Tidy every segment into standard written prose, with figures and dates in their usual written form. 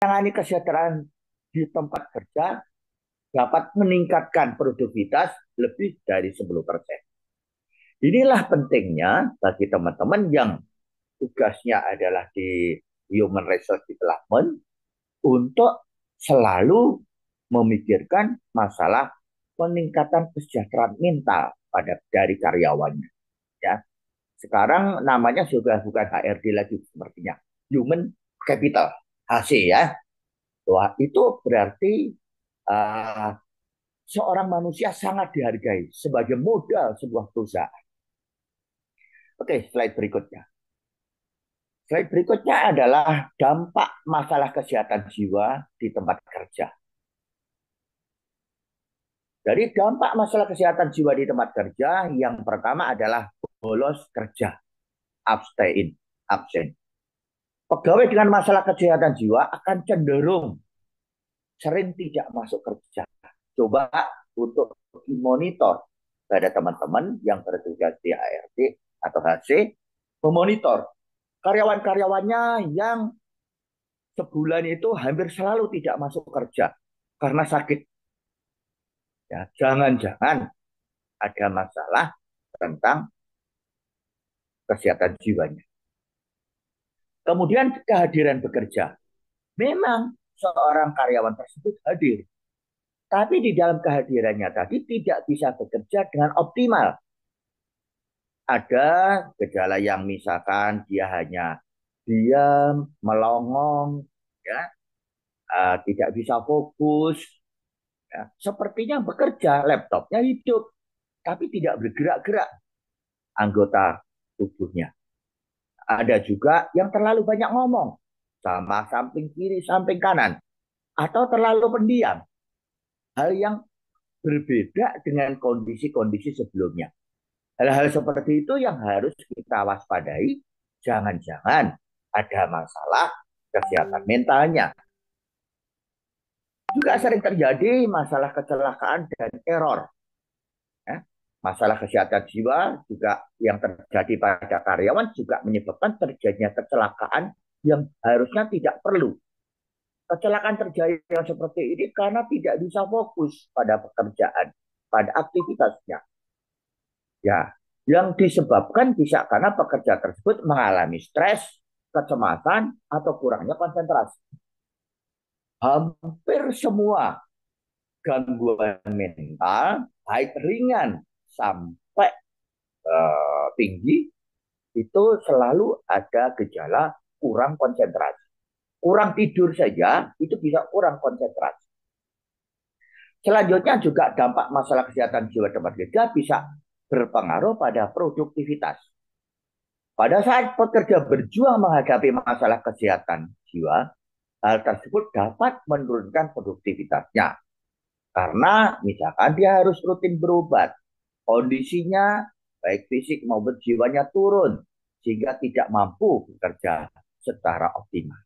menangani kesejahteraan di tempat kerja dapat meningkatkan produktivitas lebih dari 10%. Inilah pentingnya bagi teman-teman yang tugasnya adalah di Human Resource Development untuk selalu memikirkan masalah peningkatan kesejahteraan mental dari karyawannya. Ya, sekarang namanya sudah bukan HRD lagi sepertinya, Human Capital (HC) ya. Wah, itu berarti uh, seorang manusia sangat dihargai sebagai modal sebuah perusahaan. Oke, slide berikutnya. Slide berikutnya adalah dampak masalah kesehatan jiwa di tempat kerja. Dari dampak masalah kesehatan jiwa di tempat kerja, yang pertama adalah bolos kerja, absen. Pegawai dengan masalah kesehatan jiwa akan cenderung sering tidak masuk kerja. Coba untuk monitor pada teman-teman yang bertugas di HRD atau HC, memonitor karyawan-karyawannya yang sebulan itu hampir selalu tidak masuk kerja karena sakit. Ya, jangan-jangan ada masalah tentang kesehatan jiwanya. Kemudian kehadiran bekerja. Memang seorang karyawan tersebut hadir, tapi di dalam kehadirannya tadi tidak bisa bekerja dengan optimal. Ada gejala yang misalkan dia hanya diam, melongong, ya, tidak bisa fokus, ya. Sepertinya bekerja, laptopnya hidup, tapi tidak bergerak-gerak anggota tubuhnya. Ada juga yang terlalu banyak ngomong, sama samping kiri, samping kanan, atau terlalu pendiam. Hal yang berbeda dengan kondisi-kondisi sebelumnya. Hal-hal seperti itu yang harus kita waspadai. Jangan-jangan ada masalah kesehatan mentalnya. Juga sering terjadi masalah kecelakaan dan error. Ya. Masalah kesehatan jiwa juga yang terjadi pada karyawan juga menyebabkan terjadinya kecelakaan yang harusnya tidak perlu. Kecelakaan terjadi yang seperti ini karena tidak bisa fokus pada pekerjaan, pada aktivitasnya. Ya, yang disebabkan bisa karena pekerja tersebut mengalami stres, kecemasan, atau kurangnya konsentrasi. Hampir semua gangguan mental, baik ringan sampai tinggi, itu selalu ada gejala kurang konsentrasi. Kurang tidur saja, itu bisa kurang konsentrasi. Selanjutnya juga dampak masalah kesehatan jiwa tempat kerja bisa berpengaruh pada produktivitas. Pada saat pekerja berjuang menghadapi masalah kesehatan jiwa, hal tersebut dapat menurunkan produktivitasnya. Karena misalkan dia harus rutin berobat, kondisinya baik fisik maupun jiwanya turun, sehingga tidak mampu bekerja secara optimal.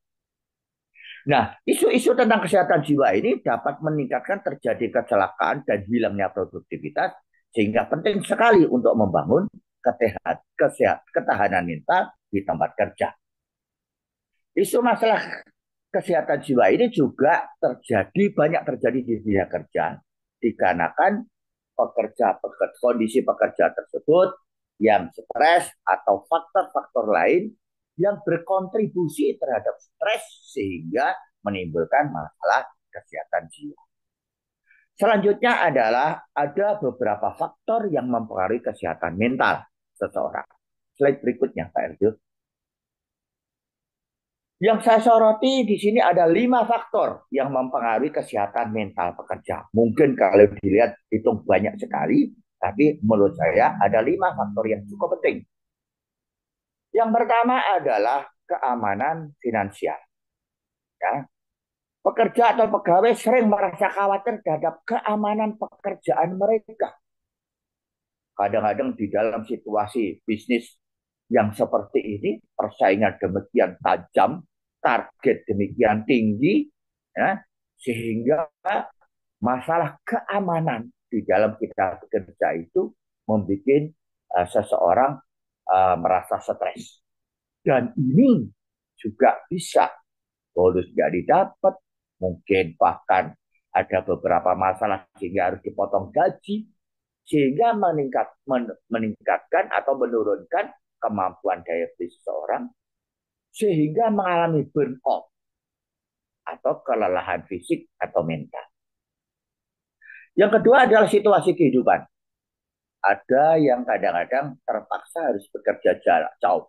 Nah, isu-isu tentang kesehatan jiwa ini dapat meningkatkan terjadi kecelakaan dan hilangnya produktivitas, sehingga penting sekali untuk membangun ketahanan mental di tempat kerja. Isu masalah kesehatan jiwa ini juga banyak terjadi di dunia kerja, dikarenakan kondisi pekerja tersebut yang stres atau faktor-faktor lain yang berkontribusi terhadap stres sehingga menimbulkan masalah kesehatan jiwa. Selanjutnya adalah ada beberapa faktor yang mempengaruhi kesehatan mental seseorang. Slide berikutnya, Pak Erjo. Yang saya soroti di sini ada 5 faktor yang mempengaruhi kesehatan mental pekerja. Mungkin kalau dilihat hitung banyak sekali, tapi menurut saya ada 5 faktor yang cukup penting. Yang pertama adalah keamanan finansial. Ya. Pekerja atau pegawai sering merasa khawatir terhadap keamanan pekerjaan mereka. Kadang-kadang di dalam situasi bisnis yang seperti ini, persaingan demikian tajam, target demikian tinggi, ya, sehingga masalah keamanan di dalam kita bekerja itu membuat seseorang merasa stres. Dan ini juga bisa bonus nggak didapat, mungkin bahkan ada beberapa masalah sehingga harus dipotong gaji, sehingga meningkatkan atau menurunkan kemampuan daya beli seseorang, sehingga mengalami burnout atau kelelahan fisik atau mental. Yang kedua adalah situasi kehidupan. Ada yang kadang-kadang terpaksa harus bekerja jarak jauh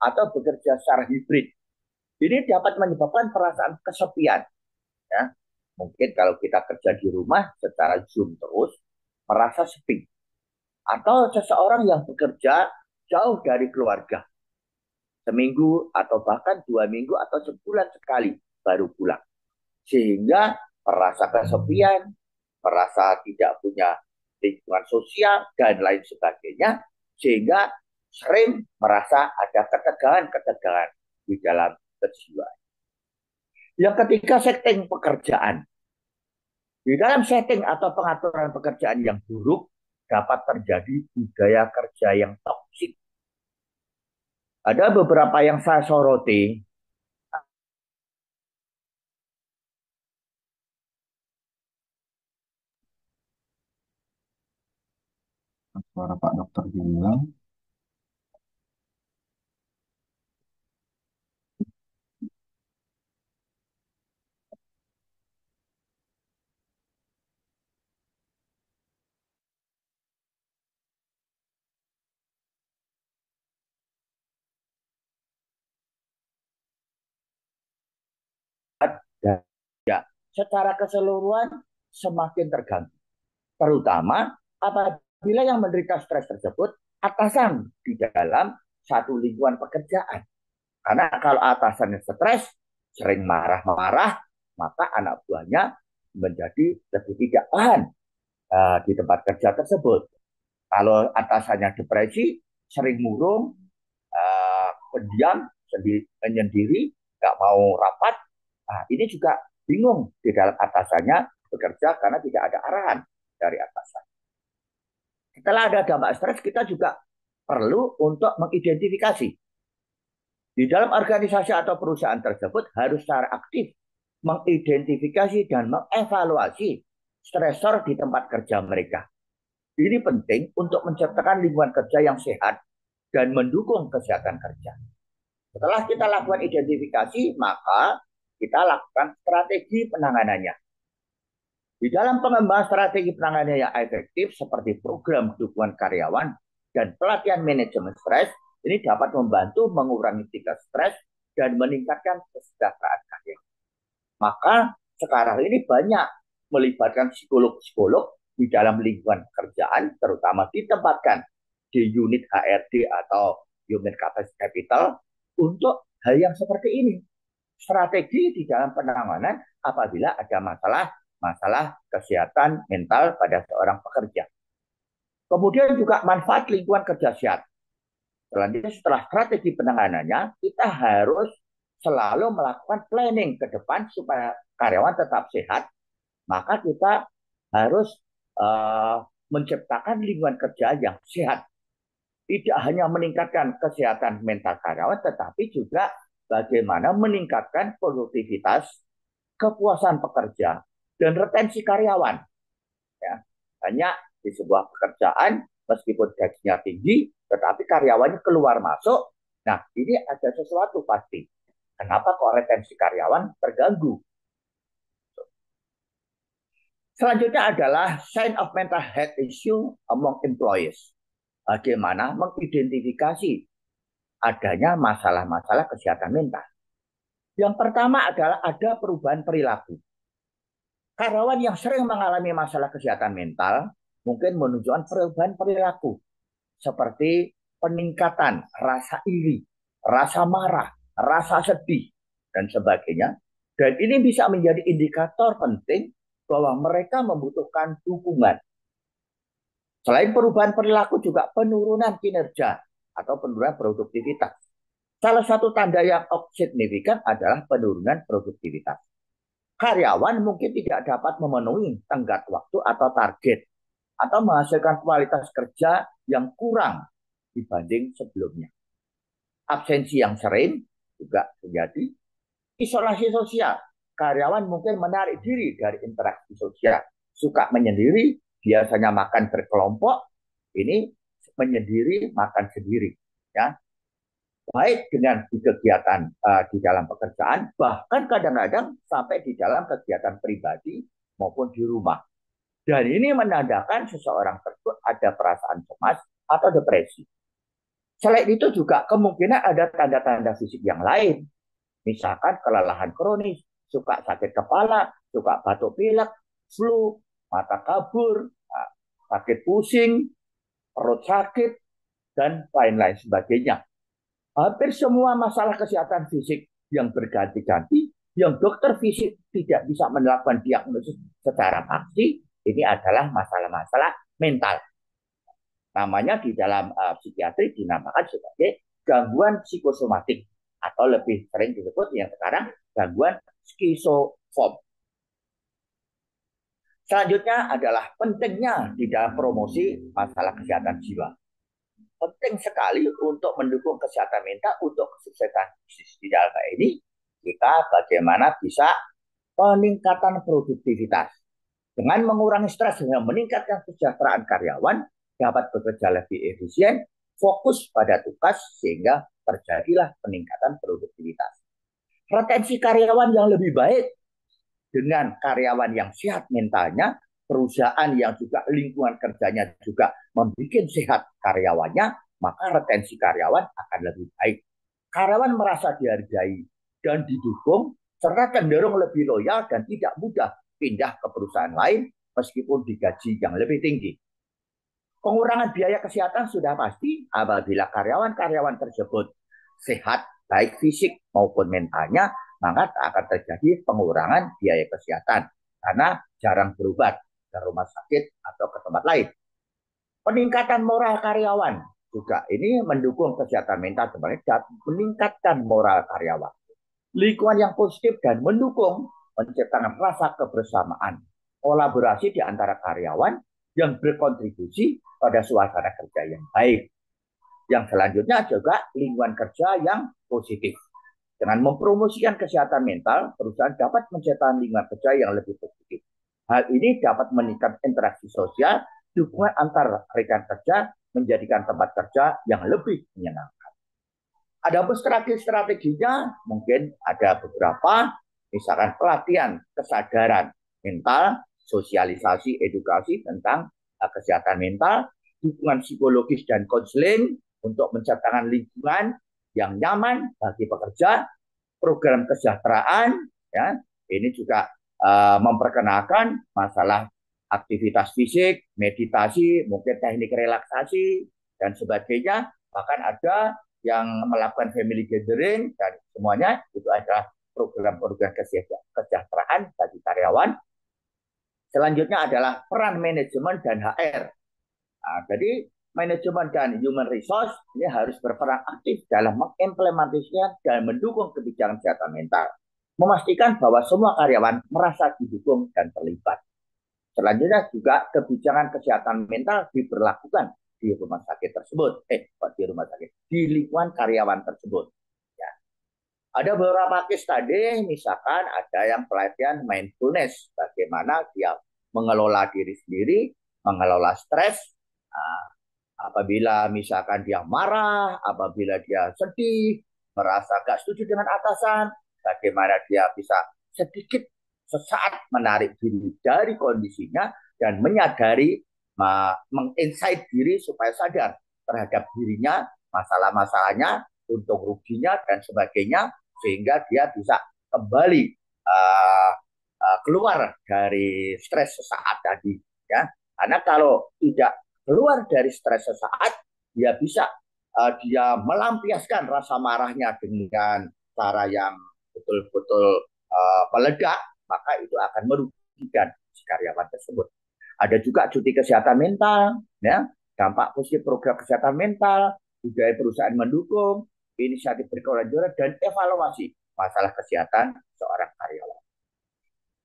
atau bekerja secara hibrid. Ini dapat menyebabkan perasaan kesepian. Ya. Mungkin kalau kita kerja di rumah secara Zoom terus, merasa sepi. Atau seseorang yang bekerja jauh dari keluarga. Seminggu atau bahkan 2 minggu atau sebulan sekali baru pulang. Sehingga merasa kesepian, merasa tidak punya lingkungan sosial, dan lain sebagainya. Sehingga sering merasa ada ketegangan-ketegangan di dalam kejiwaan. Yang ketiga, setting pekerjaan. Di dalam setting atau pengaturan pekerjaan yang buruk, dapat terjadi budaya kerja yang toksik. Ada beberapa yang saya soroti. Suara Pak Dokter hilang. Ya, secara keseluruhan semakin terganggu. Terutama apabila yang menderita stres tersebut atasan di dalam satu lingkungan pekerjaan. Karena kalau atasannya stres, sering marah-marah, maka anak buahnya menjadi lebih tidak tahan di tempat kerja tersebut. Kalau atasannya depresi, sering murung, pendiam, menyendiri, nggak mau rapat. Nah, ini juga bingung di dalam atasannya bekerja karena tidak ada arahan dari atasan. Setelah ada dampak stres, kita juga perlu untuk mengidentifikasi. Di dalam organisasi atau perusahaan tersebut harus secara aktif mengidentifikasi dan mengevaluasi stresor di tempat kerja mereka. Ini penting untuk menciptakan lingkungan kerja yang sehat dan mendukung kesehatan kerja. Setelah kita lakukan identifikasi, maka kita lakukan strategi penanganannya. Di dalam pengembangan strategi penanganan yang efektif seperti program dukungan karyawan dan pelatihan manajemen stres, ini dapat membantu mengurangi tingkat stres dan meningkatkan kesejahteraan karyawan. Maka sekarang ini banyak melibatkan psikolog-psikolog di dalam lingkungan pekerjaan, terutama ditempatkan di unit HRD atau Human Capacity Capital untuk hal yang seperti ini. Strategi di dalam penanganan apabila ada masalah kesehatan mental pada seorang pekerja. Kemudian juga manfaat lingkungan kerja sehat. Selanjutnya setelah strategi penanganannya, kita harus selalu melakukan planning ke depan supaya karyawan tetap sehat. Maka kita harus menciptakan lingkungan kerja yang sehat. Tidak hanya meningkatkan kesehatan mental karyawan, tetapi juga bagaimana meningkatkan produktivitas, kepuasan pekerja, dan retensi karyawan. Ya, hanya di sebuah pekerjaan, meskipun gajinya tinggi, tetapi karyawannya keluar masuk. Nah, ini ada sesuatu pasti. Kenapa kok retensi karyawan terganggu? Selanjutnya adalah sign of mental health issue among employees. Bagaimana mengidentifikasi adanya masalah-masalah kesehatan mental. Yang pertama adalah ada perubahan perilaku. Karyawan yang sering mengalami masalah kesehatan mental mungkin menunjukkan perubahan perilaku seperti peningkatan rasa iri, rasa marah, rasa sedih, dan sebagainya. Dan ini bisa menjadi indikator penting bahwa mereka membutuhkan dukungan. Selain perubahan perilaku juga penurunan kinerja atau penurunan produktivitas. Salah satu tanda yang signifikan adalah penurunan produktivitas. Karyawan mungkin tidak dapat memenuhi tenggat waktu atau target atau menghasilkan kualitas kerja yang kurang dibanding sebelumnya. Absensi yang sering juga terjadi. Isolasi sosial. Karyawan mungkin menarik diri dari interaksi sosial. Suka menyendiri, biasanya makan berkelompok, ini menyendiri, makan sendiri. Ya, baik dengan di kegiatan di dalam pekerjaan, bahkan kadang-kadang sampai di dalam kegiatan pribadi maupun di rumah. Dan ini menandakan seseorang tersebut ada perasaan cemas atau depresi. Selain itu juga kemungkinan ada tanda-tanda fisik yang lain. Misalkan kelelahan kronis, suka sakit kepala, suka batuk pilek, flu, mata kabur, sakit pusing, perut sakit, dan lain-lain sebagainya. Hampir semua masalah kesehatan fisik yang berganti-ganti, yang dokter fisik tidak bisa melakukan diagnosis secara pasti, ini adalah masalah-masalah mental. Namanya di dalam psikiatri dinamakan sebagai gangguan psikosomatik atau lebih sering disebut yang sekarang gangguan skizofren. Selanjutnya adalah pentingnya di dalam promosi masalah kesehatan jiwa. Penting sekali untuk mendukung kesehatan mental untuk kesuksesan bisnis di dalam ini. Kita bagaimana bisa peningkatan produktivitas dengan mengurangi stres dan meningkatkan kesejahteraan karyawan, dapat bekerja lebih efisien, fokus pada tugas sehingga terjadilah peningkatan produktivitas. Retensi karyawan yang lebih baik dengan karyawan yang sehat mentalnya, perusahaan yang juga lingkungan kerjanya juga membuat sehat karyawannya, maka retensi karyawan akan lebih baik. Karyawan merasa dihargai dan didukung, serta cenderung lebih loyal dan tidak mudah pindah ke perusahaan lain meskipun digaji yang lebih tinggi. Pengurangan biaya kesehatan sudah pasti apabila karyawan-karyawan tersebut sehat, baik fisik maupun mentalnya, maka akan terjadi pengurangan biaya kesehatan karena jarang berobat ke rumah sakit atau ke tempat lain. Peningkatan moral karyawan juga ini mendukung kesehatan mental sebenarnya, meningkatkan moral karyawan. Lingkungan yang positif dan mendukung menciptakan rasa kebersamaan, kolaborasi di antara karyawan yang berkontribusi pada suasana kerja yang baik. Yang selanjutnya juga lingkungan kerja yang positif. Dengan mempromosikan kesehatan mental, perusahaan dapat menciptakan lingkungan kerja yang lebih positif. Hal ini dapat meningkatkan interaksi sosial, dukungan antar rekan kerja, menjadikan tempat kerja yang lebih menyenangkan. Ada pun strategi-strateginya, mungkin ada beberapa, misalkan pelatihan kesadaran mental, sosialisasi edukasi tentang kesehatan mental, dukungan psikologis dan konseling untuk menciptakan lingkungan yang nyaman bagi pekerja, program kesejahteraan, ya ini juga memperkenalkan masalah aktivitas fisik, meditasi, mungkin teknik relaksasi dan sebagainya. Bahkan ada yang melakukan family gathering dan semuanya itu adalah program-program kesejahteraan bagi karyawan. Selanjutnya adalah peran manajemen dan HR. Nah, jadi manajemen dan human resource ini harus berperan aktif dalam mengimplementasikan dan mendukung kebijakan kesehatan mental. Memastikan bahwa semua karyawan merasa didukung dan terlibat. Selanjutnya juga kebijakan kesehatan mental diberlakukan di rumah sakit tersebut. Di lingkungan karyawan tersebut. Ya. Ada beberapa case tadi, misalkan ada yang pelatihan mindfulness, bagaimana dia mengelola diri sendiri, mengelola stres, apabila misalkan dia marah, apabila dia sedih, merasa gak setuju dengan atasan, bagaimana dia bisa sedikit sesaat menarik diri dari kondisinya dan menyadari, menginsight diri supaya sadar terhadap dirinya, masalah-masalahnya, untung ruginya dan sebagainya, sehingga dia bisa kembali keluar dari stres sesaat tadi, ya. Karena kalau tidak keluar dari stres sesaat, dia bisa dia melampiaskan rasa marahnya dengan cara yang betul-betul meledak, maka itu akan merugikan si karyawan tersebut. Ada juga cuti kesehatan mental, ya, dampak positif program kesehatan mental, budaya perusahaan mendukung, inisiatif berkelanjutan dan evaluasi masalah kesehatan seorang karyawan.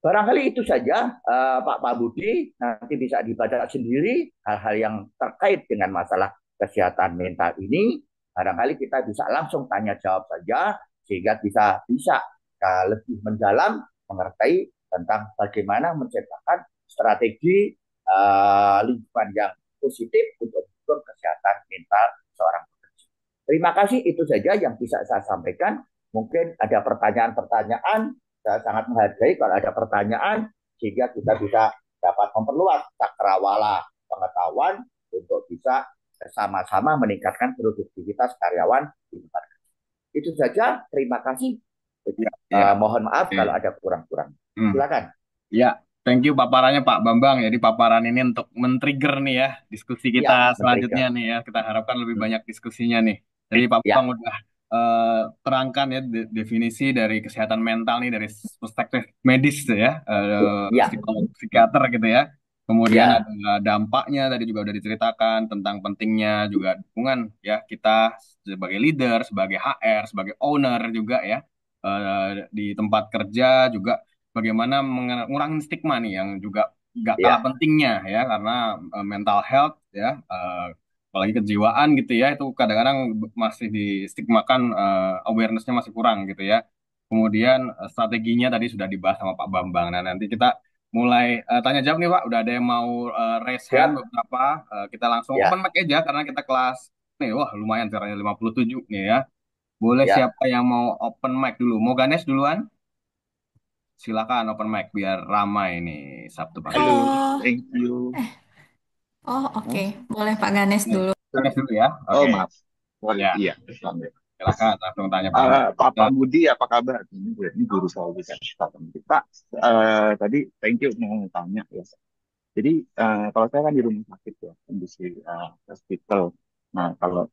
Barangkali itu saja Pak Budi, nanti bisa dibaca sendiri hal-hal yang terkait dengan masalah kesehatan mental ini. Barangkali kita bisa langsung tanya jawab saja sehingga bisa bisa lebih mendalam mengerti tentang bagaimana menciptakan strategi lingkungan yang positif untuk mendukung kesehatan mental seorang pekerja. Terima kasih, itu saja yang bisa saya sampaikan. Mungkin ada pertanyaan-pertanyaan, saya sangat menghargai kalau ada pertanyaan sehingga kita bisa dapat memperluas cakrawala pengetahuan untuk bisa sama-sama meningkatkan produktivitas karyawan di tempat kerja. Itu saja, terima kasih. Ya, ya. Mohon maaf Oke. kalau ada kurang-kurang. Silakan. Ya, thank you paparannya Pak Bambang. Jadi paparan ini untuk men-trigger nih ya diskusi kita Ya, selanjutnya men-trigger. nih ya. Kita harapkan lebih banyak diskusinya nih. Jadi Pak Bambang Ya, udah terangkan ya definisi dari kesehatan mental nih dari perspektif medis tuh ya, ya, psikolog, psikiater gitu ya. Kemudian ya, ada dampaknya tadi juga udah diceritakan tentang pentingnya juga dukungan ya kita sebagai leader, sebagai HR, sebagai owner juga ya di tempat kerja juga bagaimana mengurangi stigma nih yang juga nggak kalah ya, pentingnya ya karena mental health ya apalagi kejiwaan gitu ya itu kadang-kadang masih distigmakan awarenessnya masih kurang gitu ya. Kemudian strateginya tadi sudah dibahas sama Pak Bambang. Nah nanti kita mulai tanya jawab nih Pak. Udah ada yang mau raise hand siap, beberapa. Kita langsung open ya, mic aja karena kita kelas nih wah lumayan caranya 57 nih ya. Boleh ya. siapa yang mau open mic dulu? Mau Ganesh duluan? Silakan open mic biar ramai nih Sabtu pagi. Halo. Thank you. Oh, oke. Oh, Boleh Pak Ganes Nih, dulu. Ganesh dulu ya. oh Oke, maaf. Boleh, ya iya. Selamat. silakan langsung tanya pertanyaan. Pak Dan, Budi, apa kabar? Ini guru saya juga. Pak Budi. Pak, tadi thank you mau tanya ya. Jadi kalau saya kan di rumah sakit ya, kondisi hospital. Nah, kalau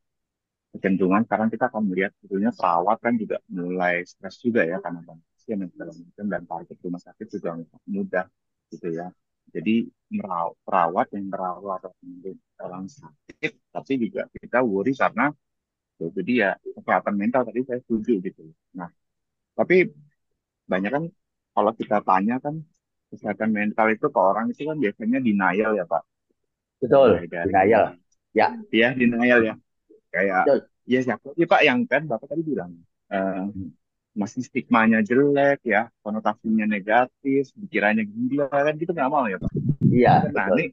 kecenderungan sekarang kita akan melihat sebetulnya perawat kan juga mulai stres juga ya karena banyak pasien dan segala macam dan target rumah sakit juga nggak mudah gitu ya. Jadi perawat yang merawat orang sakit, tapi juga kita worry karena ya, itu dia kesehatan mental tadi saya setuju gitu. Nah, tapi banyak kan kalau kita tanya kan kesehatan mental itu ke orang itu kan biasanya denial ya Pak. Mulai Betul, dari denial. Ya, ya denial ya kayak betul. ya siapa sih Pak yang kan Bapak tadi bilang eh, masih stigmanya jelek ya, konotasinya negatif, pikirannya gila kan gitu nggak mau ya Pak. Iya, Nah betul.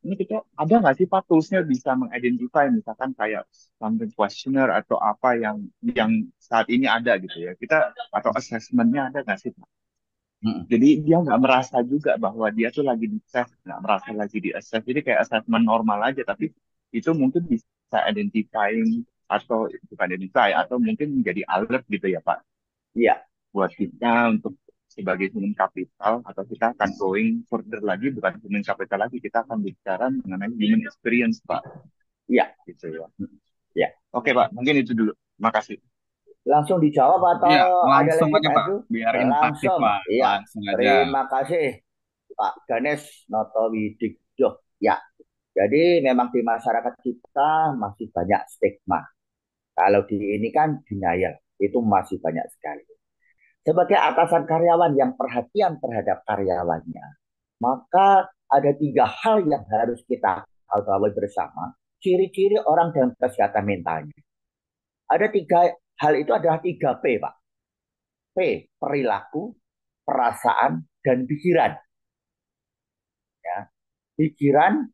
ini kita ada nggak sih Pak toolsnya bisa mengidentify misalkan kayak something questionnaire atau apa yang saat ini ada gitu ya kita atau assessmentnya ada nggak sih Pak? mm, Jadi dia nggak merasa juga bahwa dia tuh lagi di test, nggak merasa lagi di assess. Jadi kayak assessment normal aja, tapi itu mungkin bisa identifying atau bukan identify atau mungkin menjadi alert gitu ya Pak Iya, buat kita untuk sebagai human capital atau kita akan going further lagi bukan human capital lagi kita akan bicara mengenai human experience Pak iya, gitu ya. iya. Oke Pak, mungkin itu dulu. Makasih. Langsung dijawab atau Iya, ada langsung lagi aja Pak Pak, Andrew? biar interaktif Langsung. Pak, Iya. langsung aja. Terima kasih Pak Ganesh Notowidigdo. Ya, jadi memang di masyarakat kita masih banyak stigma. Kalau di ini kan denial, itu masih banyak sekali. Sebagai atasan karyawan yang perhatian terhadap karyawannya, maka ada tiga hal yang harus kita ketahui bersama. Ciri-ciri orang dengan kesehatan mentalnya. Ada tiga hal itu adalah tiga P, Pak. P, perilaku, perasaan, dan pikiran. Ya. Pikiran,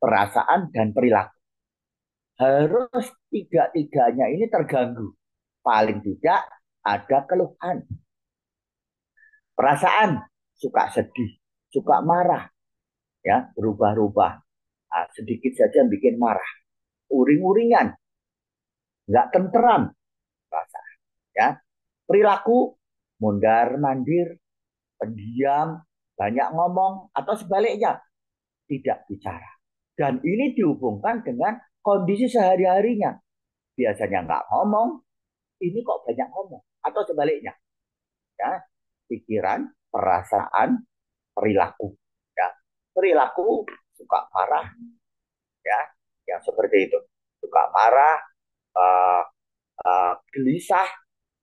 perasaan, dan perilaku. Harus tiga-tiganya ini terganggu. Paling tidak ada keluhan. Perasaan, suka sedih, suka marah, ya berubah-ubah. Nah, sedikit saja bikin marah. Uring-uringan, nggak tenteram, perasaan. Ya. Perilaku, mundar-mandir, pendiam, banyak ngomong, atau sebaliknya, tidak bicara. Dan ini dihubungkan dengan kondisi sehari-harinya. Biasanya nggak ngomong, ini kok banyak ngomong. Atau sebaliknya, ya, pikiran, perasaan, perilaku. Ya. Perilaku suka marah, ya, yang seperti itu. Suka marah, gelisah,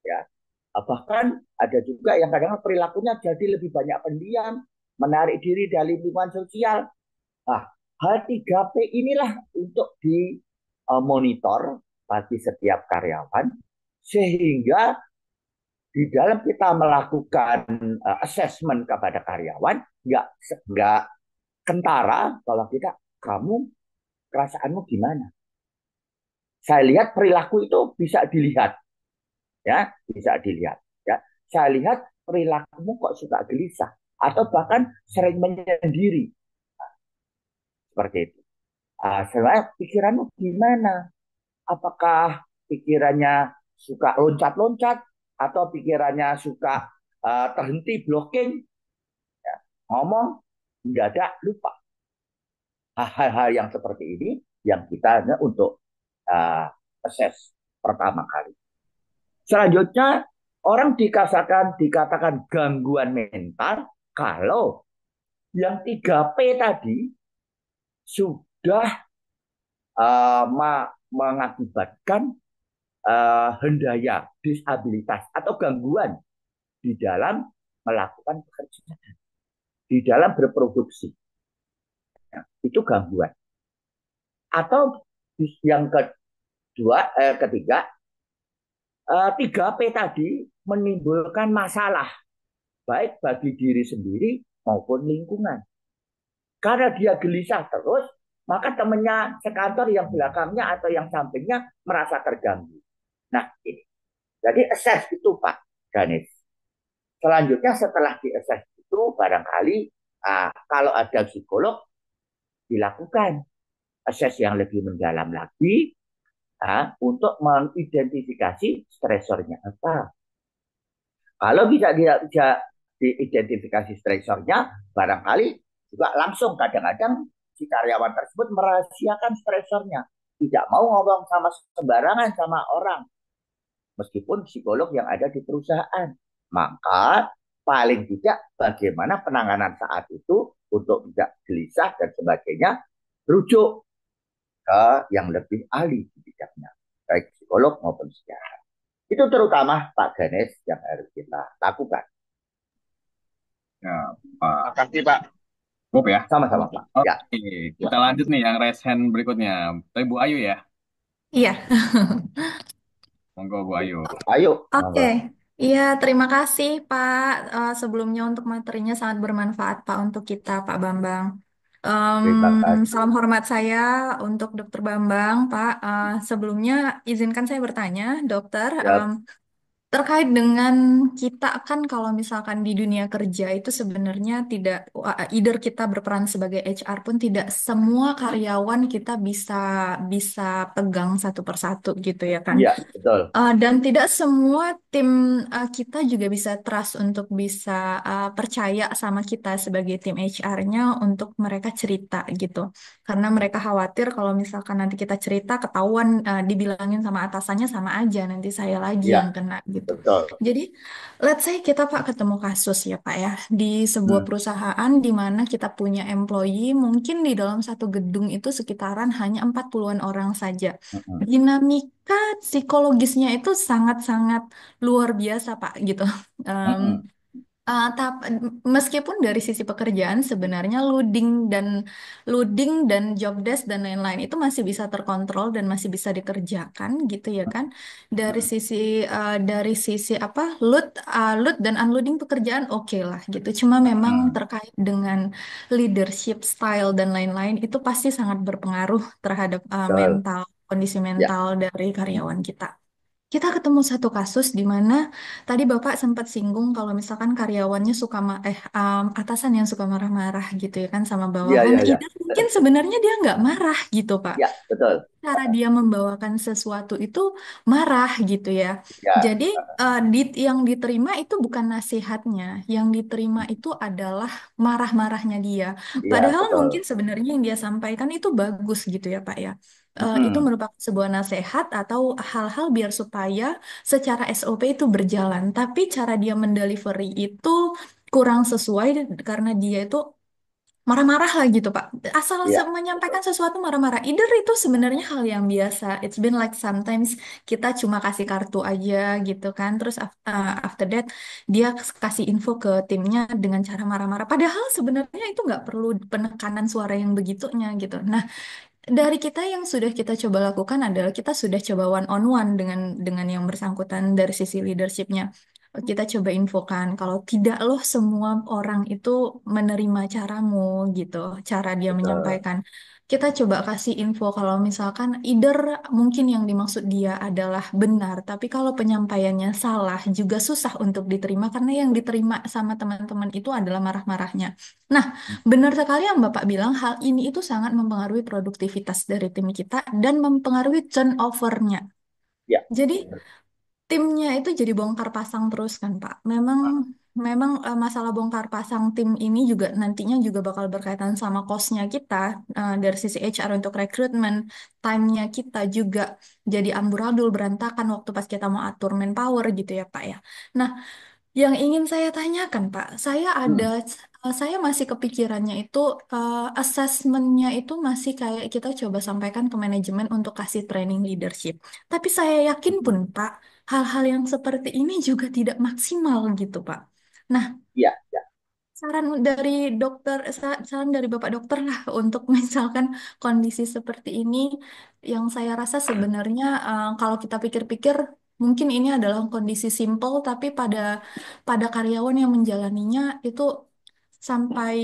ya. Bahkan ada juga yang kadang perilakunya jadi lebih banyak pendiam, menarik diri dari lingkungan sosial. Nah, H3P inilah untuk dimonitor bagi setiap karyawan sehingga di dalam kita melakukan assessment kepada karyawan, nggak kentara kalau kita, kamu perasaanmu gimana? Saya lihat perilaku itu bisa dilihat, ya, bisa dilihat. Ya, saya lihat perilakumu kok suka gelisah atau bahkan sering menyendiri seperti itu. Sebenarnya pikiranmu gimana? Apakah pikirannya suka loncat-loncat atau pikirannya suka terhenti blocking, ya, ngomong mendadak lupa. Hal-hal yang seperti ini yang kita untuk assess pertama kali. Selanjutnya orang dikatakan gangguan mental kalau yang 3P tadi sudah mengakibatkan hendaya, disabilitas atau gangguan di dalam melakukan pekerjaan, di dalam berproduksi. Ya, itu gangguan. Atau yang ketiga, 3P tadi menimbulkan masalah baik bagi diri sendiri maupun lingkungan. Karena dia gelisah terus, maka temannya sekantor yang belakangnya atau yang sampingnya merasa terganggu. Nah, ini. Jadi assess itu Pak Ganes. Selanjutnya setelah di assess itu barangkali kalau ada psikolog dilakukan assess yang lebih mendalam lagi untuk mengidentifikasi stresornya apa. Kalau tidak bisa diidentifikasi stresornya, barangkali juga langsung kadang-kadang si karyawan tersebut merahasiakan stresornya. Tidak mau ngomong sama sembarangan sama orang. Meskipun psikolog yang ada di perusahaan. Maka paling tidak bagaimana penanganan saat itu untuk tidak gelisah dan sebagainya, rujuk ke yang lebih ahli di bidangnya. Baik psikolog maupun psikiater. Itu terutama Pak Ganes yang harus kita lakukan. Ya, Terima Pak kasih Pak. Bob ya. Sama-sama Pak. Oke, Ya. kita lanjut nih yang raise hand berikutnya. Tapi Bu Ayu ya. Iya. Monggo Bu Ayu. Ayo. Oke. Iya, terima kasih Pak. Sebelumnya untuk materinya sangat bermanfaat Pak untuk kita, Pak Bambang. Terima Salam kasih. hormat saya untuk Dokter Bambang, Pak. Sebelumnya izinkan saya bertanya, Dokter. Ya, Terkait dengan kita kan kalau misalkan di dunia kerja itu sebenarnya tidak either kita berperan sebagai HR pun tidak semua karyawan kita bisa bisa pegang satu persatu gitu ya kan. iya, betul. Dan tidak semua tim kita juga bisa trust untuk bisa percaya sama kita sebagai tim HR-nya untuk mereka cerita gitu. Karena mereka khawatir kalau misalkan nanti kita cerita ketahuan dibilangin sama atasannya sama aja nanti saya lagi Iya, yang kena gitu. betul. Jadi let's say kita Pak ketemu kasus ya Pak ya di sebuah Hmm, perusahaan di mana kita punya employee mungkin di dalam satu gedung itu sekitaran hanya 40-an orang saja. hmm, Dinamika psikologisnya itu sangat-sangat luar biasa, Pak, gitu. Em, hmm. Meskipun dari sisi pekerjaan sebenarnya loading dan job desk dan lain-lain itu masih bisa terkontrol dan masih bisa dikerjakan gitu ya kan. Dari sisi apa load dan unloading pekerjaan oke lah gitu. Cuma memang Hmm. terkait dengan leadership style dan lain-lain itu pasti sangat berpengaruh terhadap Betul. kondisi Ya, mental dari karyawan kita. Kita ketemu satu kasus di mana tadi Bapak sempat singgung kalau misalkan karyawannya suka atasan yang suka marah-marah gitu ya kan sama iya, bawahan. iya, iya. Itu mungkin sebenarnya dia nggak marah gitu Pak. Ya, betul. Cara dia membawakan sesuatu itu marah gitu ya. Ya, Jadi yang diterima itu bukan nasihatnya, yang diterima itu adalah marah-marahnya dia. iya, Padahal mungkin betul. sebenarnya yang dia sampaikan itu bagus gitu ya Pak ya. Itu Hmm. merupakan sebuah nasihat atau hal-hal biar supaya secara SOP itu berjalan. Tapi cara dia mendelivery itu kurang sesuai karena dia itu marah-marah lah gitu Pak. Asal Iya, menyampaikan betul. sesuatu marah-marah. Either itu sebenarnya hal yang biasa. It's been like sometimes kita cuma kasih kartu aja gitu kan. Terus after that dia kasih info ke timnya dengan cara marah-marah. Padahal sebenarnya itu nggak perlu penekanan suara yang begitunya gitu. Nah, dari kita yang sudah kita coba lakukan adalah kita sudah coba one on one dengan yang bersangkutan dari sisi leadershipnya. kita coba infokan kalau tidak loh semua orang itu menerima caramu gitu, cara dia Betul. menyampaikan. Kita coba kasih info kalau misalkan either mungkin yang dimaksud dia adalah benar, tapi kalau penyampaiannya salah juga susah untuk diterima karena yang diterima sama teman-teman itu adalah marah-marahnya. Nah, benar sekali yang Bapak bilang, hal ini itu sangat mempengaruhi produktivitas dari tim kita dan mempengaruhi turnover-nya. Ya, Jadi timnya itu jadi bongkar pasang terus kan Pak. Memang memang masalah bongkar pasang tim ini juga nantinya juga bakal berkaitan sama cost-nya kita dari sisi HR untuk rekrutmen, time-nya kita juga jadi amburadul berantakan waktu pas kita mau atur manpower gitu ya Pak ya. Nah, yang ingin saya tanyakan, Pak, hmm, saya masih kepikirannya itu assessment-nya itu masih kayak kita coba sampaikan ke manajemen untuk kasih training leadership. Tapi saya yakin pun, hmm, Pak, hal-hal yang seperti ini juga tidak maksimal gitu, Pak. Nah, ya, ya, saran dari dokter, saran dari Bapak dokter lah untuk misalkan kondisi seperti ini yang saya rasa sebenarnya kalau kita pikir-pikir mungkin ini adalah kondisi simple tapi pada karyawan yang menjalaninya itu sampai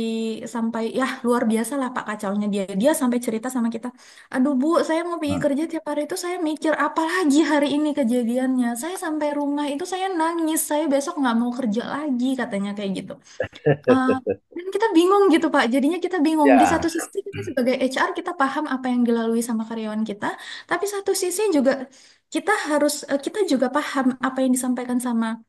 sampai ya luar biasa lah Pak kacaunya dia. Dia sampai cerita sama kita, "Aduh Bu, saya mau pergi hmm. kerja tiap hari itu saya mikir apa lagi hari ini kejadiannya. Saya sampai rumah itu saya nangis, saya besok nggak mau kerja lagi," katanya kayak gitu. Uh, dan kita bingung gitu Pak. Jadinya kita bingung. Di satu Ya, sisi kita sebagai HR kita paham apa yang dilalui sama karyawan kita, tapi satu sisi juga kita juga paham apa yang disampaikan sama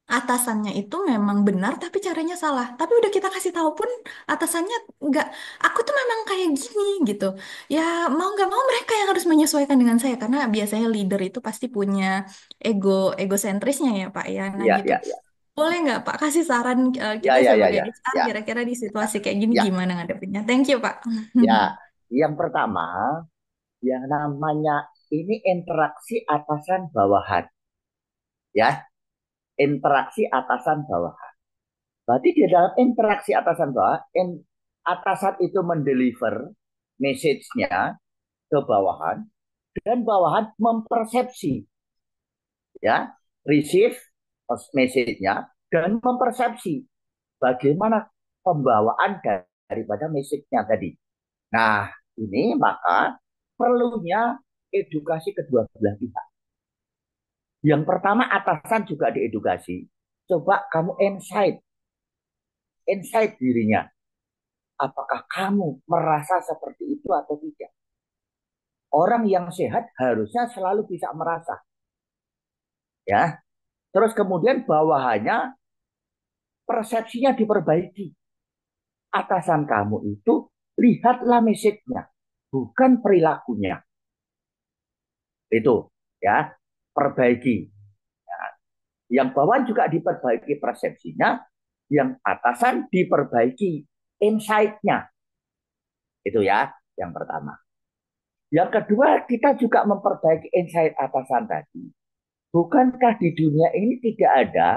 atasannya itu memang benar tapi caranya salah. Tapi udah kita kasih tahu pun atasannya nggak, aku tuh memang kayak gini gitu. Ya mau nggak mau mereka yang harus menyesuaikan dengan saya karena biasanya leader itu pasti punya ego egosentrisnya ya Pak ya. Nah ya, gitu. ya, ya, Boleh nggak Pak kasih saran ya, kita ya, ya, sebagai ya, HR ya, kira-kira di situasi kayak gini ya, gimana ngadepinnya? Thank you Pak. ya. Yang pertama, yang namanya ini interaksi atasan bawahan, ya, interaksi atasan bawahan. Berarti di dalam interaksi atasan bawahan, atasan itu mendeliver message-nya ke bawahan dan bawahan mempersepsi, ya, receive message-nya dan mempersepsi bagaimana pembawaan daripada message-nya tadi. Nah, ini maka perlunya edukasi kedua belah pihak. Yang pertama atasan juga diedukasi. Coba kamu insight dirinya. Apakah kamu merasa seperti itu atau tidak? Orang yang sehat harusnya selalu bisa merasa, ya. Terus kemudian bawahannya persepsinya diperbaiki. Atasan kamu itu lihatlah message-nya, bukan perilakunya. Itu, ya, perbaiki. Ya. Yang bawahan juga diperbaiki persepsinya, yang atasan diperbaiki insight-nya. Itu ya, yang pertama. Yang kedua, kita juga memperbaiki insight atasan tadi. Bukankah di dunia ini tidak ada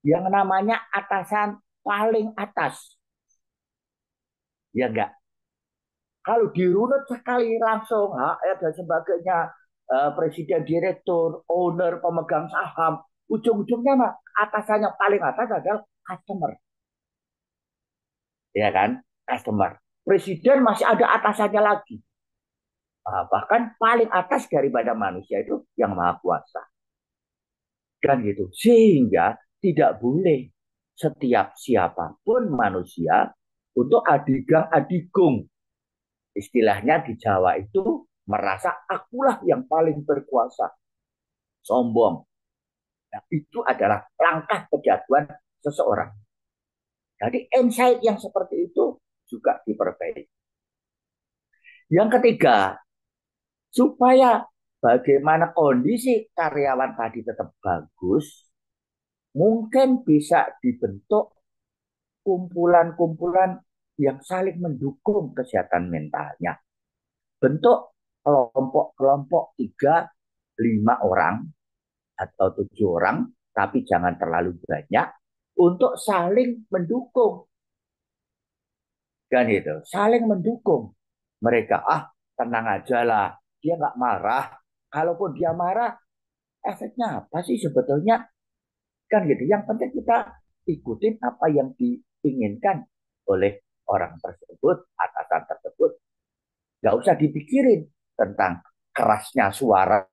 yang namanya atasan paling atas? Ya enggak. Kalau dirunut sekali langsung HR dan sebagainya, presiden, direktur, owner, pemegang saham, ujung-ujungnya mah atasannya paling atas adalah customer, ya kan? Customer. Presiden masih ada atasannya lagi. Bahkan paling atas daripada manusia itu yang maha kuasa. Kan gitu. Sehingga tidak boleh setiap siapapun manusia untuk adigang adigung. Istilahnya di Jawa itu merasa akulah yang paling berkuasa. Sombong. Nah, itu adalah langkah kejatuhan seseorang. Jadi insight yang seperti itu juga diperbaiki. Yang ketiga, supaya bagaimana kondisi karyawan tadi tetap bagus, mungkin bisa dibentuk kumpulan-kumpulan yang saling mendukung kesehatan mentalnya. Bentuk kelompok-kelompok 3, 5 orang atau 7 orang, tapi jangan terlalu banyak untuk saling mendukung. Dan itu saling mendukung. Mereka, tenang aja lah, dia nggak marah. Kalaupun dia marah, efeknya apa sih sebetulnya? Kan gitu. Yang penting kita ikutin apa yang diinginkan oleh orang tersebut, atasan tersebut. Nggak usah dipikirin tentang kerasnya suara,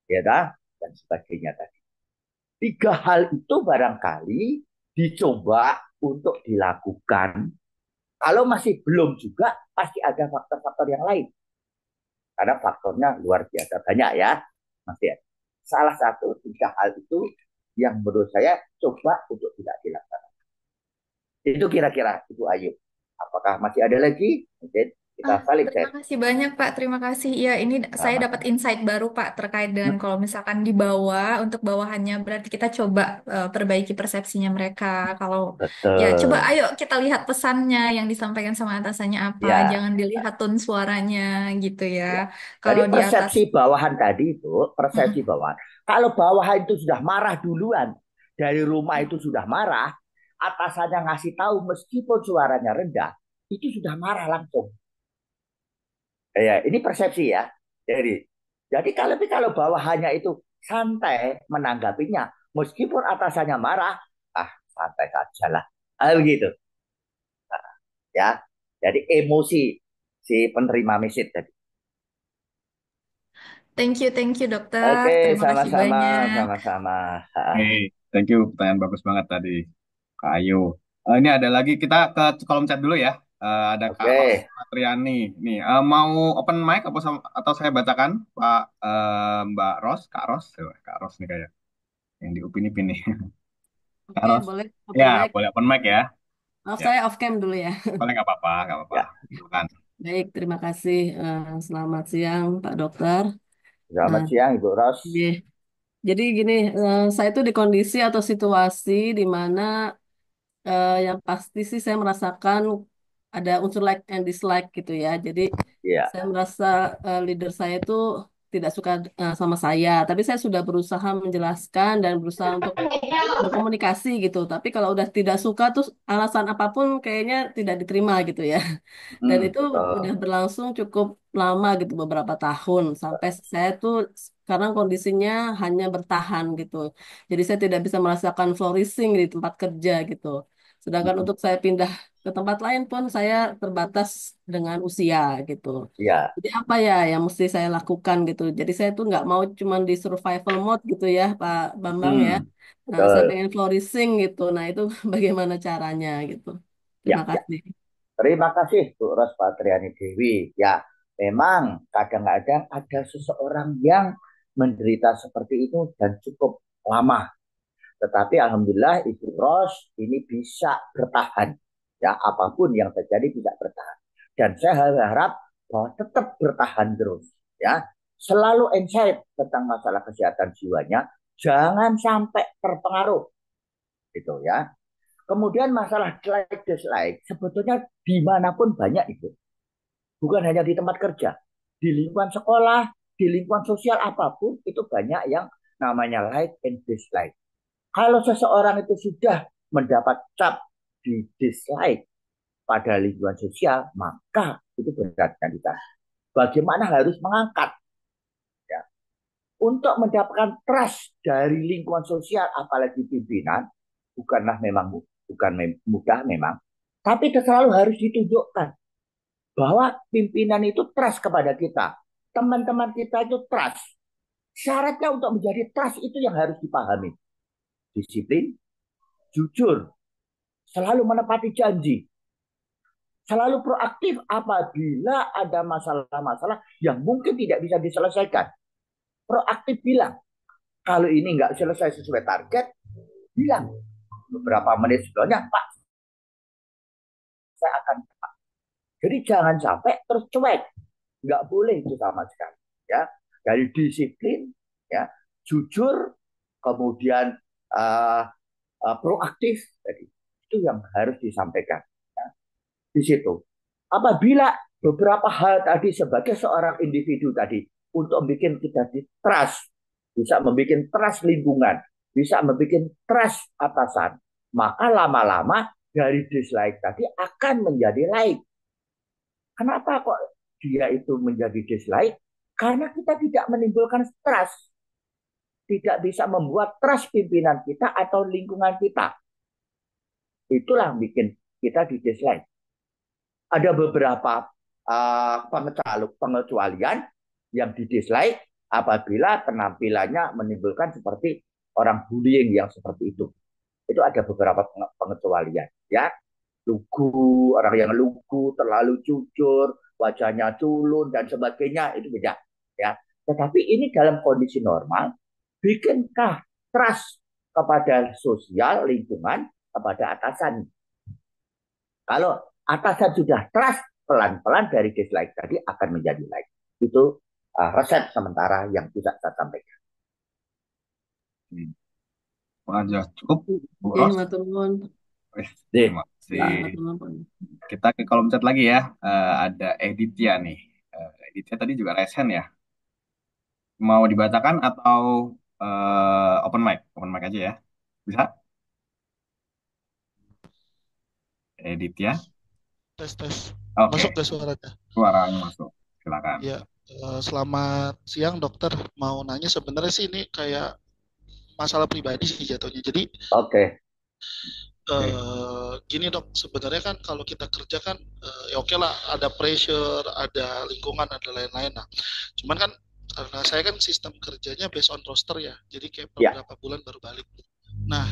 ya dan sebagainya tadi. Tiga hal itu barangkali dicoba untuk dilakukan. Kalau masih belum juga, pasti ada faktor-faktor yang lain. Karena faktornya luar biasa banyak ya. Masih ada. Salah satu tiga hal itu yang menurut saya coba untuk tidak dilakukan. Itu kira-kira itu Ayu. Apakah masih ada lagi? Mungkin kita saling Terima chat. kasih banyak Pak, terima kasih. Ya, ini saya dapat Sama-sama. insight baru Pak terkait dengan kalau misalkan di bawah, untuk bawahannya berarti kita coba perbaiki persepsinya mereka. Kalau ya coba Betul. ayo kita lihat pesannya yang disampaikan sama atasannya apa, Ya, jangan dilihat tone suaranya gitu ya. ya. Jadi Kalau di atas, persepsi bawahan tadi itu, persepsi mm-mm. bawahan. Kalau bawahan itu sudah marah duluan, dari rumah itu sudah marah, atasannya ngasih tahu meskipun suaranya rendah, itu sudah marah langsung. Ya, ini persepsi ya. Jadi, kalau bawahannya itu santai menanggapinya, meskipun atasannya marah, santai saja lah. Gitu. Ya. Jadi emosi si penerima mesit tadi. Thank you dokter, Oke, terima kasih sama-sama, banyak. sama-sama. Hey, thank you. Pertanyaan bagus banget tadi, Kak Ayu. Ini ada lagi, kita ke kolom chat dulu ya. Ada Kak Ros Oke, Patriani. Nih, mau open mic atau saya bacakan, Pak Mbak Ros, Kak Ros. Kak Ros nih kayak yang di Upin Ipin nih. Kak Oke, Ros. boleh Ya, open mic. boleh open mic ya. Maaf, Ya, saya off cam dulu ya. boleh nggak apa-apa, nggak apa-apa. ya. Silakan. Baik, terima kasih. Selamat siang, Pak Dokter. Selamat Eh, siang, Ibu Ros. iya. Jadi gini, saya itu di kondisi atau situasi di mana yang pasti sih saya merasakan ada unsur like and dislike gitu ya. Jadi Iya. saya merasa leader saya itu tidak suka sama saya, tapi saya sudah berusaha menjelaskan dan berusaha untuk berkomunikasi gitu. Tapi kalau udah tidak suka tuh alasan apapun kayaknya tidak diterima gitu ya. Dan itu udah Betul. berlangsung cukup lama gitu, beberapa tahun. Sampai saya tuh sekarang kondisinya hanya bertahan gitu. Jadi saya tidak bisa merasakan flourishing di tempat kerja gitu. Sedangkan Mm, untuk saya pindah ke tempat lain pun saya terbatas dengan usia gitu. Iya. Jadi apa ya yang mesti saya lakukan gitu. Jadi saya tuh nggak mau cuman di survival mode gitu ya Pak Bambang ya. Nah, saya Betul. pengen flourishing gitu. Nah, itu bagaimana caranya gitu. Ya, Terima ya. kasih. Terima kasih, Bu Ros Patriani Dewi. Ya, memang kadang-kadang ada seseorang yang menderita seperti itu dan cukup lama. Tetapi Alhamdulillah Ibu Ros ini bisa bertahan. Ya, apapun yang terjadi bisa bertahan. Dan saya harap bahwa tetap bertahan terus. Ya, selalu insight tentang masalah kesehatan jiwanya. Jangan sampai terpengaruh. Gitu ya. Kemudian masalah like dislike sebetulnya dimanapun banyak itu. Bukan hanya di tempat kerja. Di lingkungan sekolah, di lingkungan sosial apapun itu banyak yang namanya like and dislike. Kalau seseorang itu sudah mendapat cap di dislike pada lingkungan sosial, maka itu beratnya kita. Bagaimana harus mengangkat ya, untuk mendapatkan trust dari lingkungan sosial, apalagi pimpinan, bukan mudah memang, tapi selalu harus ditunjukkan bahwa pimpinan itu trust kepada kita, teman-teman kita itu trust. Syaratnya untuk menjadi trust itu yang harus dipahami. Disiplin, jujur, selalu menepati janji, selalu proaktif apabila ada masalah-masalah yang mungkin tidak bisa diselesaikan. Proaktif bilang, kalau ini nggak selesai sesuai target, bilang beberapa menit sebelumnya, Pak, saya akan. Jadi jangan sampai terus cuek, nggak boleh itu sama sekali. Ya, dari disiplin, ya, jujur, kemudian uh, proaktif, jadi itu yang harus disampaikan. Ya. Di situ, apabila beberapa hal tadi sebagai seorang individu tadi untuk membuat kita di trust, bisa membuat trust lingkungan, bisa membuat trust atasan, maka lama-lama dari dislike tadi akan menjadi like. Kenapa kok dia itu menjadi dislike? Karena kita tidak menimbulkan stres. tidak bisa membuat trust pimpinan kita atau lingkungan kita. Itulah bikin kita di dislike. Ada beberapa pengecualian yang di dislike apabila penampilannya menimbulkan seperti orang bullying yang seperti itu. Itu ada beberapa pengecualian, ya. Lugu, orang yang lugu, terlalu jujur, wajahnya culun dan sebagainya, itu beda, ya. Tetapi ini dalam kondisi normal, bikinkah trust kepada sosial lingkungan kepada atasan? Kalau atasan sudah trust, pelan-pelan dari dislike tadi akan menjadi like. Itu resep sementara yang bisa saya sampaikan. Aja cukup, Bu Oke, Ros. matur nuwun. Terima kasih. Matur nuwun. Kita ke kolom chat lagi ya. Ada Editya nih. Editya tadi juga resen ya. Mau dibacakan atau open mic? Open mic aja ya. Bisa? Editya. Tes tes. Oke. Masuk ke suaranya. Suaranya masuk. Silakan. Ya, selamat siang dokter. Mau nanya sebenarnya sih ini kayak masalah pribadi sih jatuhnya. Jadi Oke. Gini dok, sebenarnya kan kalau kita kerja kan ya oke lah, ada pressure, ada lingkungan, ada lain-lain. Nah, cuman kan karena saya kan sistem kerjanya based on roster ya, jadi kayak Ya. beberapa bulan baru balik. Nah,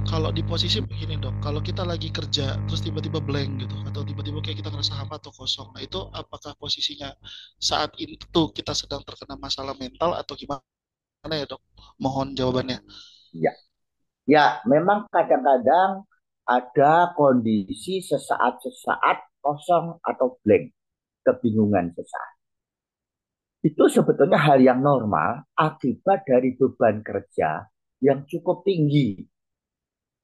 kalau di posisi begini dok, kalau kita lagi kerja terus tiba-tiba blank gitu, atau tiba-tiba kayak kita ngerasa hampa atau kosong, nah itu apakah posisinya saat itu kita sedang terkena masalah mental atau gimana ya dok? Mohon jawabannya. Ya. Ya, memang kadang-kadang ada kondisi sesaat-sesaat kosong atau blank, kebingungan sesaat. Itu sebetulnya hal yang normal akibat dari beban kerja yang cukup tinggi.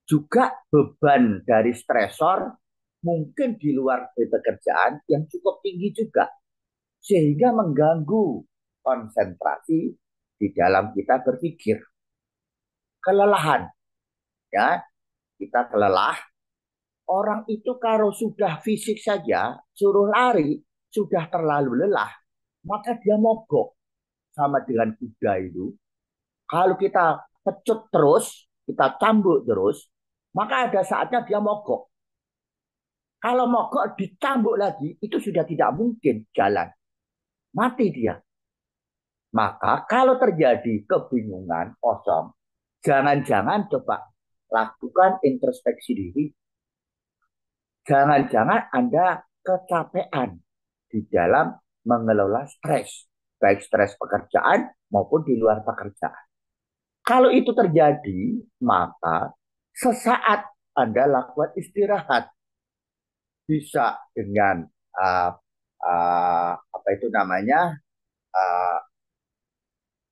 Juga beban dari stresor mungkin di luar dari pekerjaan yang cukup tinggi juga. Sehingga mengganggu konsentrasi di dalam kita berpikir. Kelelahan, ya, kita kelelah. Orang itu kalau sudah fisik saja suruh lari, sudah terlalu lelah, maka dia mogok. Sama dengan kuda itu. Kalau kita pecut terus, kita cambuk terus, maka ada saatnya dia mogok. Kalau mogok dicambuk lagi, itu sudah tidak mungkin jalan. Mati dia. Maka kalau terjadi kebingungan, kosong, jangan-jangan coba lakukan introspeksi diri. Jangan-jangan Anda kecapean di dalam mengelola stres, baik stres pekerjaan maupun di luar pekerjaan. Kalau itu terjadi, maka sesaat Anda lakukan istirahat. Bisa dengan apa itu namanya,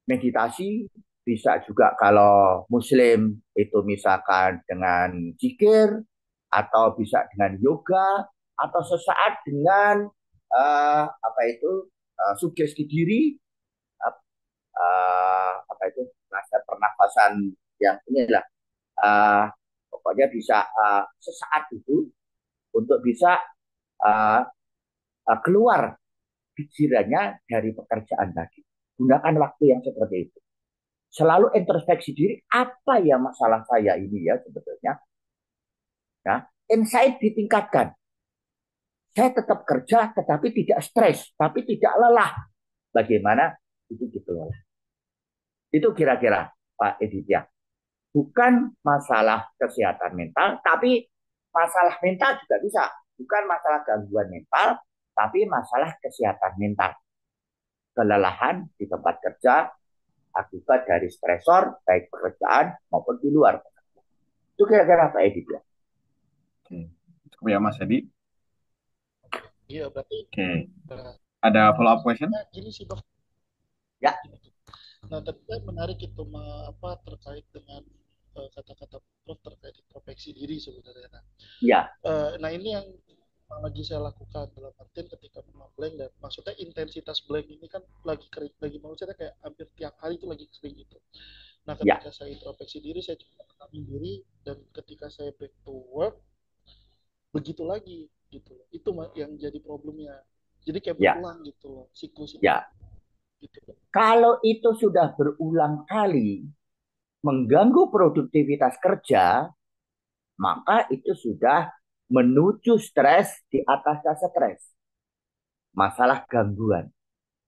meditasi, bisa juga kalau muslim itu misalkan dengan zikir, atau bisa dengan yoga, atau sesaat dengan apa itu sugesti diri, apa itu pernafasan yang inilah, pokoknya bisa sesaat itu untuk bisa keluar pikirannya dari pekerjaan tadi. Gunakan waktu yang seperti itu. Selalu introspeksi diri, apa ya masalah saya ini ya sebetulnya. Nah, insight ditingkatkan. Saya tetap kerja tetapi tidak stres, tapi tidak lelah. Bagaimana itu dikelola? Itu kira-kira Pak Editya. Bukan masalah kesehatan mental, tapi masalah mental juga bisa. Bukan masalah gangguan mental, tapi masalah kesehatan mental. Kelelahan di tempat kerja akibat dari stresor, baik pekerjaan maupun di luar. Itu kira-kira Pak Editya. Cukup ya Mas Edi. Iya, berarti. Oke. Ada follow up question? Nah, gini sih dok. Ya. Nah, tadi kan menarik itu terkait dengan kata-kata Prof terkait introspeksi diri sebenarnya. Nah, ya. Nah ini yang lagi saya lakukan dalam artian ketika memang blank, dan maksudnya intensitas blank ini kan lagi maksudnya kayak hampir tiap hari itu lagi sering gitu. Nah, ketika saya introspeksi diri, saya coba kenali diri, dan ketika saya back to work begitu lagi gitu. Itu yang jadi problemnya. Jadi kayak berulang gitu loh, siklus itu. Ya. Gitu. Kalau itu sudah berulang kali, mengganggu produktivitas kerja, maka itu sudah menuju stres di atasnya stres, masalah gangguan.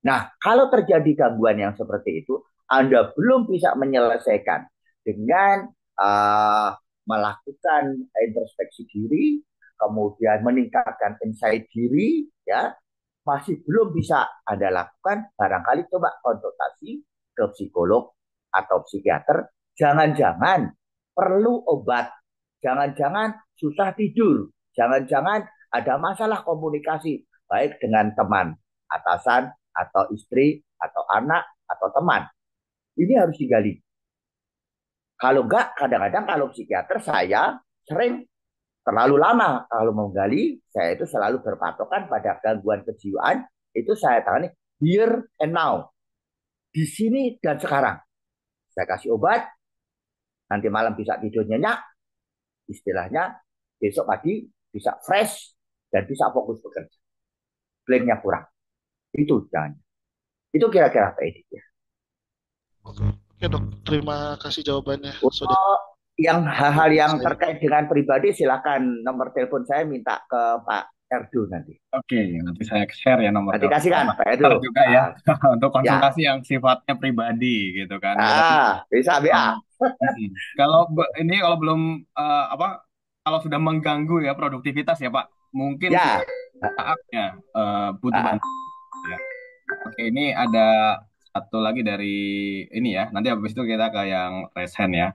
Nah, kalau terjadi gangguan yang seperti itu, Anda belum bisa menyelesaikan dengan melakukan introspeksi diri, kemudian meningkatkan insight diri, ya, masih belum bisa Anda lakukan, barangkali coba konsultasi ke psikolog atau psikiater. Jangan-jangan perlu obat, jangan-jangan susah tidur, jangan-jangan ada masalah komunikasi, baik dengan teman, atasan, atau istri, atau anak, atau teman. Ini harus digali. Kalau enggak, kadang-kadang kalau psikiater saya sering terlalu lama kalau menggali, saya itu selalu berpatokan pada gangguan kejiwaan, itu saya tangani here and now, di sini dan sekarang. Saya kasih obat, nanti malam bisa tidur nyenyak, istilahnya besok pagi bisa fresh dan bisa fokus bekerja. Blanknya kurang. Itu jangan. Itu kira-kira Pak Edi ya. Oke dok, terima kasih jawabannya. Sudah Untuk yang hal-hal yang saya. terkait dengan pribadi, silakan nomor telepon saya minta ke Pak Erdo nanti. Oke, nanti saya share ya nomor Nanti telepon kasihkan Pak Dokter Erdo. juga ya untuk Ya, konsultasi yang sifatnya pribadi gitu kan. Ya, tapi bisa BA. kalau ini kalau belum apa kalau sudah mengganggu ya produktivitas ya Pak, mungkin Ya, sudah saatnya butuh ah, bantuan ya. Oke, ini ada satu lagi dari ini ya. Nanti habis itu kita ke yang raise hand ya.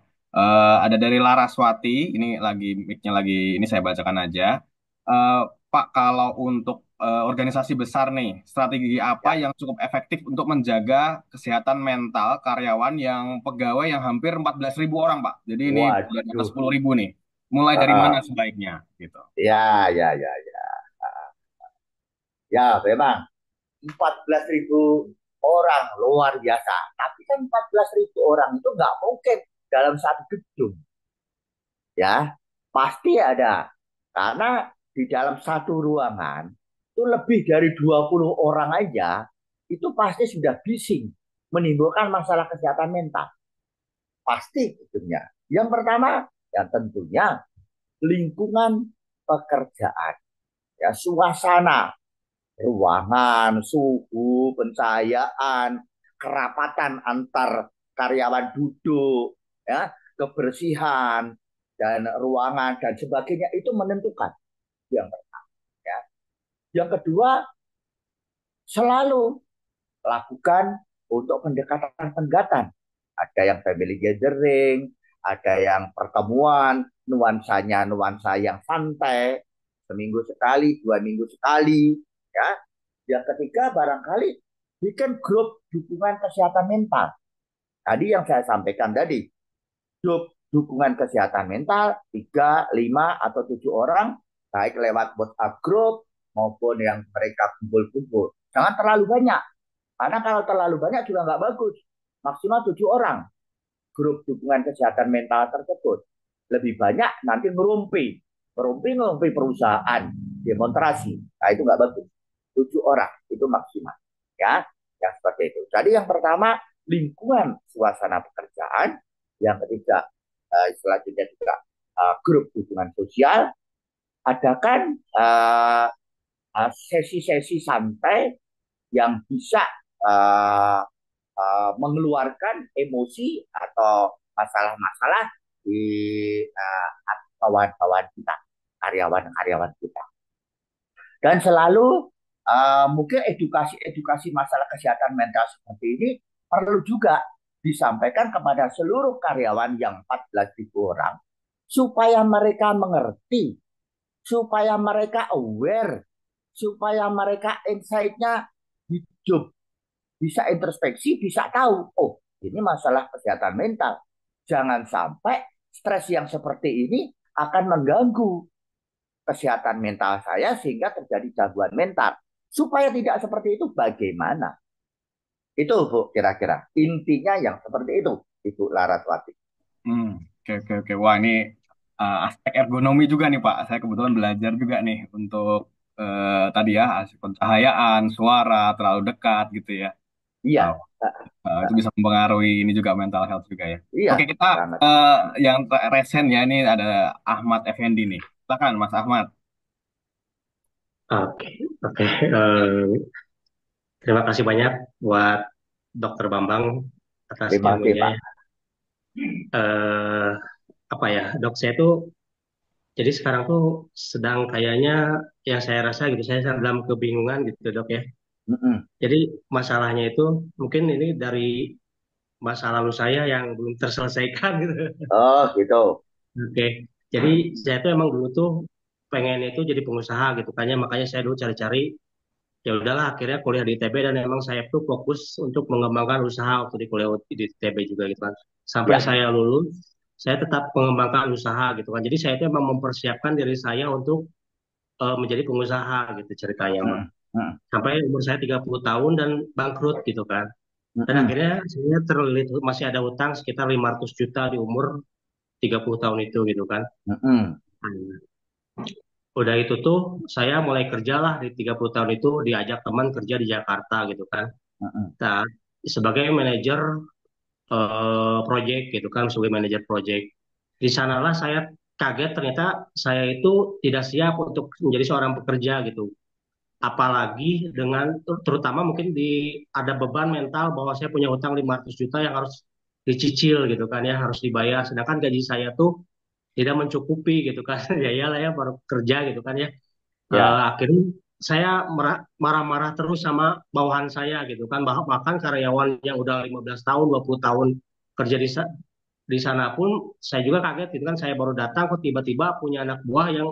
Ada dari Laraswati. Ini lagi mic-nya lagi ini saya bacakan aja. Eh, Pak, kalau untuk organisasi besar nih, strategi apa ya. yang cukup efektif untuk menjaga kesehatan mental karyawan yang pegawai yang hampir 14.000 orang, Pak. Jadi ini udah di atas Waduh. 10.000 nih. Mulai dari mana Ah, sebaiknya gitu? ya, ya, ya, ya. Ah, ya, memang 14.000 orang luar biasa. Tapi kan 14.000 orang itu nggak mungkin dalam satu gedung. Ya, pasti ada. Karena di dalam satu ruangan itu lebih dari 20 orang aja itu pasti sudah bising, menimbulkan masalah kesehatan mental. Pasti gedungnya. Yang pertama, yang tentunya lingkungan pekerjaan, ya, suasana, ruangan, suhu, pencahayaan, kerapatan antar karyawan duduk, ya, kebersihan dan ruangan dan sebagainya itu menentukan. Yang pertama, ya. Yang kedua, selalu lakukan untuk pendekatan-pendekatan. Ada yang family gathering, ada yang pertemuan, nuansanya nuansa yang santai, seminggu sekali, 2 minggu sekali, ya. Yang ketiga barangkali bikin grup dukungan kesehatan mental. Tadi yang saya sampaikan tadi, grup dukungan kesehatan mental 3, 5, atau 7 orang, baik lewat WhatsApp grup maupun yang mereka kumpul-kumpul. Jangan terlalu banyak, karena kalau terlalu banyak juga nggak bagus. Maksimal 7 orang grup dukungan kesehatan mental tersebut. Lebih banyak nanti ngerumpi perusahaan, demonstrasi. Nah itu nggak bagus. 7 orang itu maksimal, ya, yang seperti itu. Jadi yang pertama lingkungan suasana pekerjaan, yang ketiga selanjutnya juga grup dukungan sosial. Adakan sesi-sesi santai yang bisa uh, mengeluarkan emosi atau masalah-masalah di kawan-kawan kita, karyawan-karyawan kita. Dan selalu mungkin edukasi-edukasi masalah kesehatan mental seperti ini perlu juga disampaikan kepada seluruh karyawan yang 14.000 orang supaya mereka mengerti, supaya mereka aware, supaya mereka insight-nya hidup, bisa introspeksi, bisa tahu, oh ini masalah kesehatan mental. Jangan sampai stres yang seperti ini akan mengganggu kesehatan mental saya sehingga terjadi gangguan mental. Supaya tidak seperti itu bagaimana? Itu Bu, kira-kira intinya yang seperti itu, Ibu Laraswati. Oke, oke, oke. Wah, ini aspek ergonomi juga nih, Pak. Saya kebetulan belajar juga nih untuk tadi ya, aspek pencahayaan, suara, terlalu dekat gitu ya. Iya, Wow. Itu bisa mempengaruhi ini juga mental health juga ya. iya, Oke, kita sangat. yang recent ya ini ada Ahmad Effendi nih. Silakan Mas Ahmad. Oke, oke. Terima kasih banyak buat Dokter Bambang atas Terima kasih, ilmunya Pak. ya. Eh, Apa ya, dok, saya tuh jadi sekarang tuh sedang kayaknya yang saya rasa gitu, saya sedang dalam kebingungan gitu dok ya. Mm-mm. Jadi masalahnya itu mungkin ini dari masa lalu saya yang belum terselesaikan gitu. Oh, gitu. Oke, jadi saya tuh emang dulu tuh pengen itu jadi pengusaha gitu kan ya, makanya saya dulu cari-cari. Ya udahlah, akhirnya kuliah di ITB dan memang saya tuh fokus untuk mengembangkan usaha waktu di kuliah di ITB juga gitu kan. Sampai Ya. saya lulus, saya tetap mengembangkan usaha gitu kan. Jadi saya itu memang mempersiapkan diri saya untuk menjadi pengusaha gitu ceritanya mah. Mm-mm. Mm-mm. Sampai umur saya 30 tahun dan bangkrut gitu kan. Dan Mm-mm. akhirnya saya terlilit masih ada utang sekitar 500 juta di umur 30 tahun itu gitu kan. Mm-mm. Hmm. Udah itu tuh saya mulai kerja lah di 30 tahun itu diajak teman kerja di Jakarta gitu kan. Mm-mm. Nah, sebagai manajer project gitu kan, sebagai manajer project. Di sanalah saya kaget ternyata saya itu tidak siap untuk menjadi seorang pekerja gitu. Apalagi dengan terutama mungkin ada beban mental bahwa saya punya hutang 500 juta yang harus dicicil gitu kan ya, harus dibayar. Sedangkan gaji saya tuh tidak mencukupi gitu kan. Ya iyalah ya baru kerja gitu kan ya. Ya. Akhirnya saya marah-marah terus sama bawahan saya gitu kan. Bahkan karyawan yang udah 15 tahun, 20 tahun kerja di sana pun saya juga kaget gitu kan. Saya baru datang kok tiba-tiba punya anak buah yang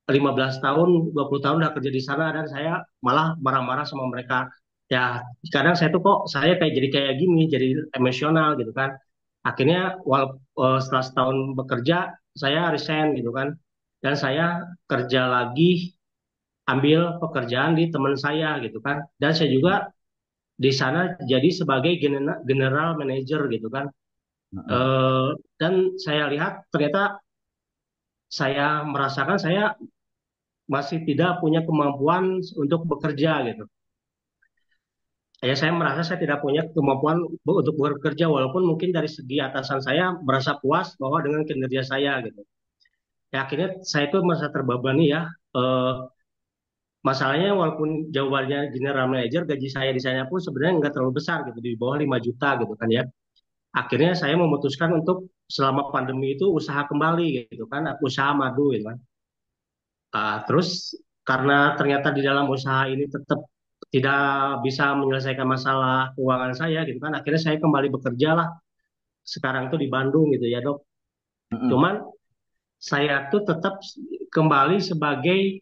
15 tahun, 20 tahun udah kerja di sana dan saya malah marah-marah sama mereka. Ya, kadang saya tuh kok saya jadi kayak gini, jadi emosional gitu kan. Akhirnya setelah setahun bekerja, saya resign gitu kan. Dan saya kerja lagi ambil pekerjaan di teman saya gitu kan. Dan saya juga di sana jadi sebagai general manager gitu kan. Mm-mm. Eh, dan saya lihat ternyata saya merasakan saya masih tidak punya kemampuan untuk bekerja gitu. Ya saya merasa saya tidak punya kemampuan untuk bekerja walaupun mungkin dari segi atasan saya merasa puas bahwa dengan kinerja saya gitu. Ya akhirnya saya itu merasa terbebani ya. Eh, Masalahnya walaupun jawabannya general manager, gaji saya di sana pun sebenarnya nggak terlalu besar gitu, di bawah 5 juta gitu kan ya. Akhirnya saya memutuskan untuk selama pandemi itu usaha kembali gitu kan, usaha madu gitu kan. Terus karena ternyata di dalam usaha ini tetap tidak bisa menyelesaikan masalah keuangan saya gitu kan, akhirnya saya kembali bekerja lah. Sekarang tuh di Bandung gitu ya dok. Mm-mm. Cuman saya tuh tetap kembali sebagai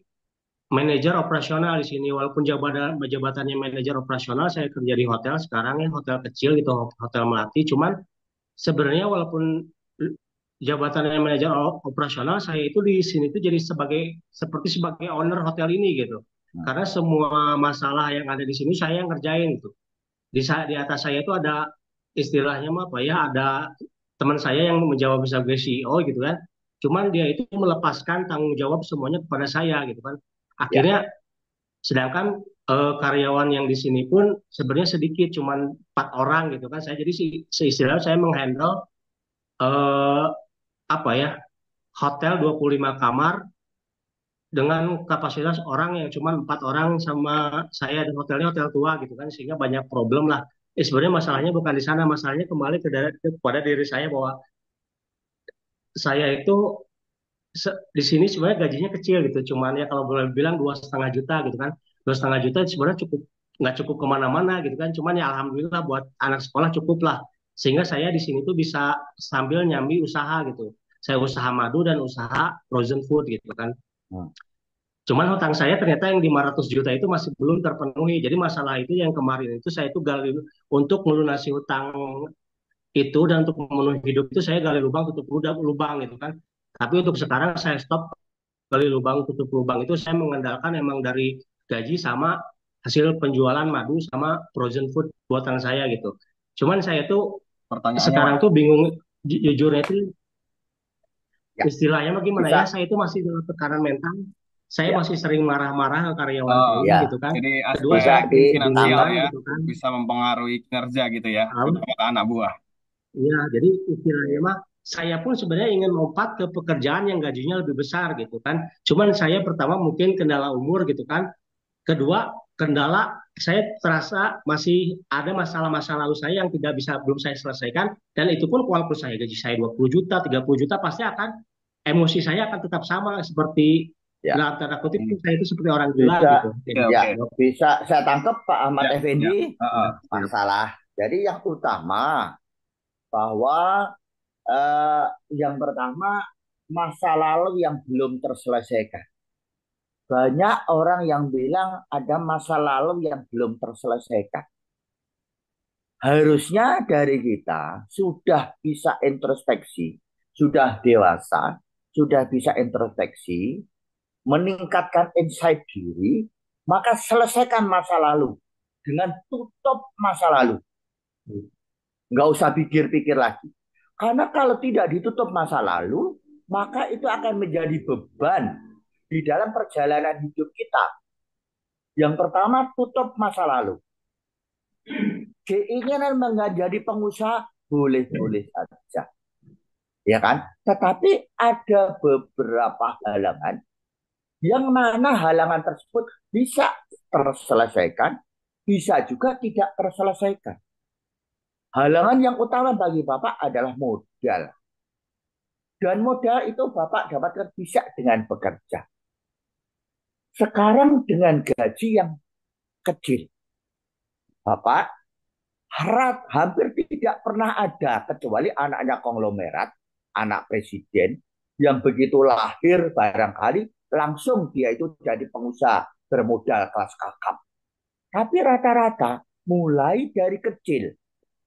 manajer operasional di sini walaupun jabatannya manajer operasional saya kerja di hotel sekarang ya hotel kecil gitu hotel Melati cuman sebenarnya walaupun jabatannya manajer operasional saya itu di sini tuh jadi seperti sebagai owner hotel ini gitu karena semua masalah yang ada di sini saya yang ngerjain gitu di atas saya itu ada istilahnya mah apa ya ada teman saya yang menjawab sebagai CEO gitu kan cuman dia itu melepaskan tanggung jawab semuanya kepada saya gitu kan Ya. akhirnya sedangkan karyawan yang di sini pun sebenarnya sedikit, cuman 4 orang gitu kan. Saya jadi seistilahnya saya menghandle eh, apa ya hotel 25 kamar dengan kapasitas orang yang cuma 4 orang sama saya dan hotelnya hotel tua gitu kan sehingga banyak problem lah. Sebenarnya masalahnya bukan di sana, masalahnya kembali kepada diri saya bahwa saya itu di sini sebenarnya gajinya kecil gitu, cuman ya kalau boleh bilang 2,5 juta gitu kan, 2,5 juta sebenarnya cukup nggak cukup kemana-mana gitu kan, cuman ya alhamdulillah buat anak sekolah cukup lah, sehingga saya di sini tuh bisa sambil nyambi usaha gitu, saya usaha madu dan usaha frozen food gitu kan, Hmm. cuman hutang saya ternyata yang 500 juta itu masih belum terpenuhi, jadi masalah itu yang kemarin itu saya itu gali untuk melunasi hutang itu dan untuk memenuhi hidup itu saya gali lubang tutup lubang gitu kan, tapi untuk sekarang saya stop gali lubang tutup lubang itu saya mengandalkan emang dari gaji sama hasil penjualan madu sama frozen food buatan saya gitu. Cuman saya tuh Pertanyaannya sekarang Mas, tuh bingung jujurnya itu Ya. istilahnya bagaimana ya Bisa. saya itu masih dalam tekanan mental. saya Ya, masih sering marah-marah ke karyawan Oh, saya ya. gitu kan. jadi Kedua, aspek Bisa saya punya finansial tabungan ya digunakan. gitu kan. bisa mempengaruhi kinerja gitu ya, Lalu, terutama ke anak buah. ya, jadi istilahnya mah saya pun sebenarnya ingin lompat ke pekerjaan yang gajinya lebih besar gitu kan. Cuman saya pertama mungkin kendala umur gitu kan. Kedua, kendala saya terasa masih ada masalah-masa lalu saya yang tidak bisa belum saya selesaikan dan itu pun walaupun saya gaji saya 20 juta, 30 juta pasti akan emosi saya akan tetap sama seperti Ya, dalam tanda kutip Hmm. saya itu seperti orang gila bisa. gitu. Oke, Jadi, Ya, oke. bisa saya tangkap Pak Ahmad Ya, ya. Effendi. Heeh. siap. Masalah. Jadi yang utama bahwa eh, yang pertama masa lalu yang belum terselesaikan. Banyak orang yang bilang ada masa lalu yang belum terselesaikan. Harusnya dari kita sudah bisa introspeksi, sudah dewasa, sudah bisa introspeksi, meningkatkan insight diri, maka selesaikan masa lalu dengan tutup masa lalu. Nggak usah pikir-pikir lagi. Karena kalau tidak ditutup masa lalu, maka itu akan menjadi beban di dalam perjalanan hidup kita. Yang pertama, tutup masa lalu. Keinginan menjadi pengusaha boleh-boleh saja, ya kan? Tetapi ada beberapa halangan yang mana halangan tersebut bisa terselesaikan, bisa juga tidak terselesaikan. Halangan yang utama bagi Bapak adalah modal. Dan modal itu Bapak dapatkan bisa dengan bekerja. Sekarang dengan gaji yang kecil, Bapak harap hampir tidak pernah ada kecuali anaknya konglomerat, anak presiden yang begitu lahir barangkali langsung dia itu jadi pengusaha bermodal kelas kakap. Tapi rata-rata mulai dari kecil.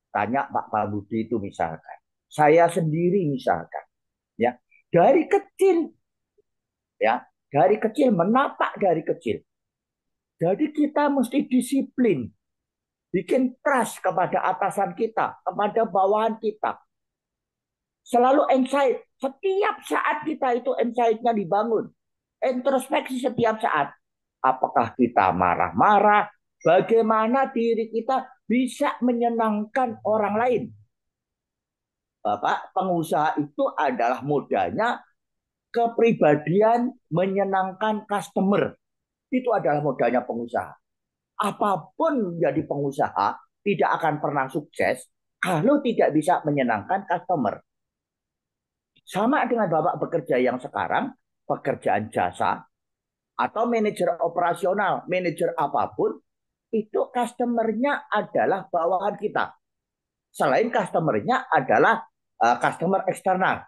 Tanya Pak Budi itu misalkan. Saya sendiri misalkan. Ya, dari kecil ya, dari kecil menapak dari kecil. Jadi kita mesti disiplin, bikin trust kepada atasan kita, kepada bawahan kita. Selalu insight. Setiap saat kita itu insight-nya dibangun. Introspeksi setiap saat. Apakah kita marah-marah? Bagaimana diri kita bisa menyenangkan orang lain? Bapak, pengusaha itu adalah modalnya kepribadian menyenangkan customer. Itu adalah modalnya pengusaha. Apapun menjadi pengusaha tidak akan pernah sukses kalau tidak bisa menyenangkan customer. Sama dengan Bapak bekerja yang sekarang, pekerjaan jasa, atau manajer operasional, manajer apapun, itu customernya adalah bawahan kita. Selain customernya adalah customer eksternal.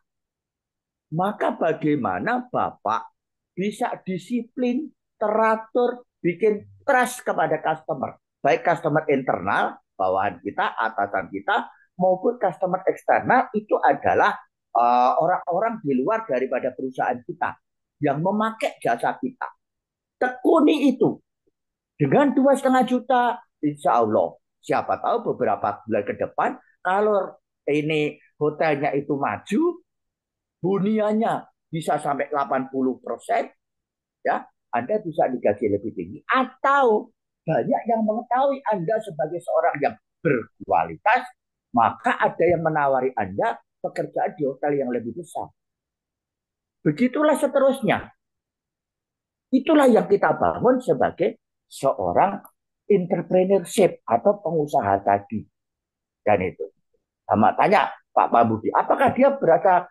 Maka bagaimana Bapak bisa disiplin, teratur, bikin trust kepada customer. Baik customer internal, bawahan kita, atasan kita, maupun customer eksternal itu adalah orang-orang di luar daripada perusahaan kita yang memakai jasa kita. Tekuni itu dengan 2,5 juta, insya Allah. Siapa tahu beberapa bulan ke depan, kalau ini hotelnya itu maju, hunianya bisa sampai 80%, ya, Anda bisa digaji lebih tinggi. Atau banyak yang mengetahui Anda sebagai seorang yang berkualitas, maka ada yang menawari Anda pekerjaan di hotel yang lebih besar. Begitulah seterusnya. Itulah yang kita bangun sebagai seorang entrepreneurship atau pengusaha tadi. Dan itu. Sama tanya Pak Budi, apakah dia berasal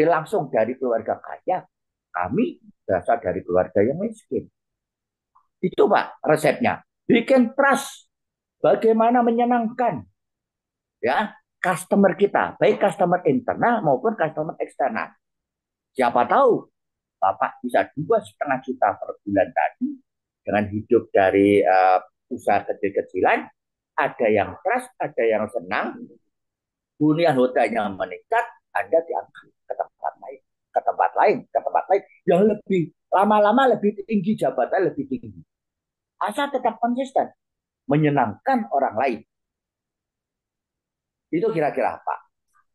langsung dari keluarga kaya? Kami berasal dari keluarga yang miskin. Itu Pak resepnya. Bikin trust. Bagaimana menyenangkan ya customer kita, baik customer internal maupun customer eksternal. Siapa tahu Bapak bisa 2,5 juta per bulan tadi dengan hidup dari usaha kecil-kecilan. Ada yang trust, ada yang senang. Hunian hotelnya meningkat, Anda diangkat ke tempat lain, ke tempat lain, ke tempat lain yang lebih lama-lama lebih tinggi, jabatan lebih tinggi. Asal tetap konsisten, menyenangkan orang lain. Itu kira-kira apa?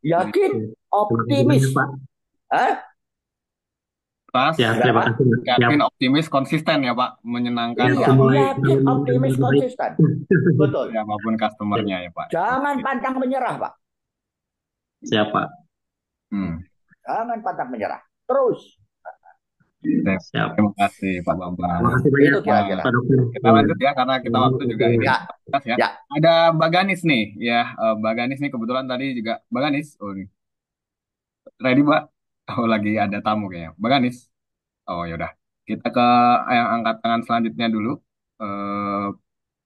Yakin, Terima kasih banyak, optimis. Pak. Hah? keras, Ya, terima Berapa? kasih. Mas. Siap. yakin, optimis, konsisten ya Pak, menyenangkan Iya, Semua yakin, optimis, baik. konsisten. Betul. siapapun customernya ya Pak. Jangan Oke. pantang menyerah, Pak. Siapa? Hmm. Jangan pantang menyerah. Terus. Sip. Siap. Terima kasih Pak Terima Bambang. kasih banyak, Itu Nah, kira-kira. Pak Dokter. kita lanjut ya karena kita waktu juga ini Ya, terbatas ya. ya. Ada Baganis nih ya, Baganis nih kebetulan tadi juga Baganis. Oh, nih. Ready, Mbak? Oh, lagi ada tamu kayaknya. Baganis. Oh, ya udah. Kita ke yang angkat tangan selanjutnya dulu. Eh,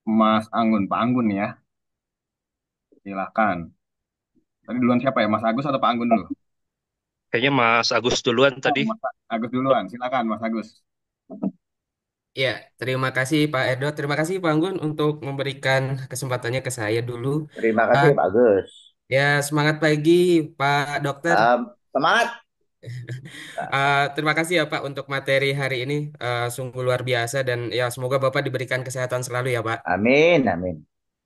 Mas Anggun, Pak Anggun ya. Silakan. Tadi duluan siapa ya? Mas Agus atau Pak Anggun dulu? Kayaknya Mas Agus duluan Oh, tadi. Mas Agus duluan. Silakan, Mas Agus. Ya, terima kasih Pak Edo. Terima kasih Pak Anggun untuk memberikan kesempatannya ke saya dulu. Terima Ah, kasih, Pak Gus. ya, semangat pagi Pak Dokter. Semangat. Terima kasih ya Pak untuk materi hari ini. Sungguh luar biasa dan ya semoga Bapak diberikan kesehatan selalu ya Pak. Amin, amin.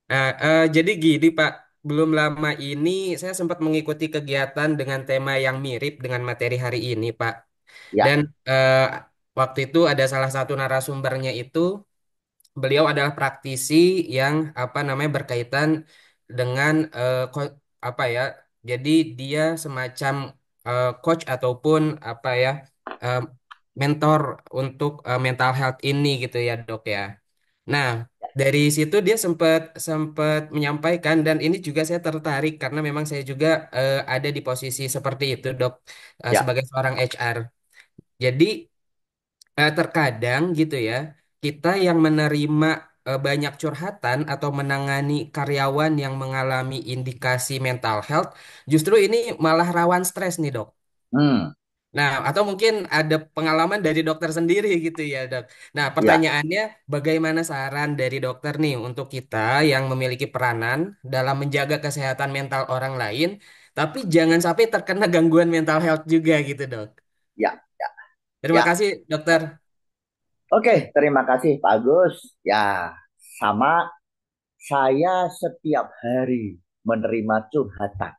Nah, jadi gini Pak, belum lama ini saya sempat mengikuti kegiatan dengan tema yang mirip dengan materi hari ini Pak. Ya, Dan waktu itu ada salah satu narasumbernya itu beliau adalah praktisi yang apa namanya berkaitan dengan apa ya. Jadi dia semacam coach ataupun apa ya eh, mentor untuk mental health ini gitu ya, Dok ya. Nah, dari situ dia sempat sempat menyampaikan dan ini juga saya tertarik karena memang saya juga ada di posisi seperti itu, Dok, ya, sebagai seorang HR. Jadi terkadang gitu ya, kita yang menerima banyak curhatan atau menangani karyawan yang mengalami indikasi mental health, justru ini malah rawan stres nih, Dok. hmm, Nah, atau mungkin ada pengalaman dari dokter sendiri gitu ya, Dok. Nah, ya, pertanyaannya, bagaimana saran dari dokter nih untuk kita yang memiliki peranan dalam menjaga kesehatan mental orang lain, tapi jangan sampai terkena gangguan mental health juga gitu, Dok. ya, ya, Terima ya. kasih, dokter. Oke, terima kasih, Pak Gus. Ya, sama saya setiap hari menerima curhatan.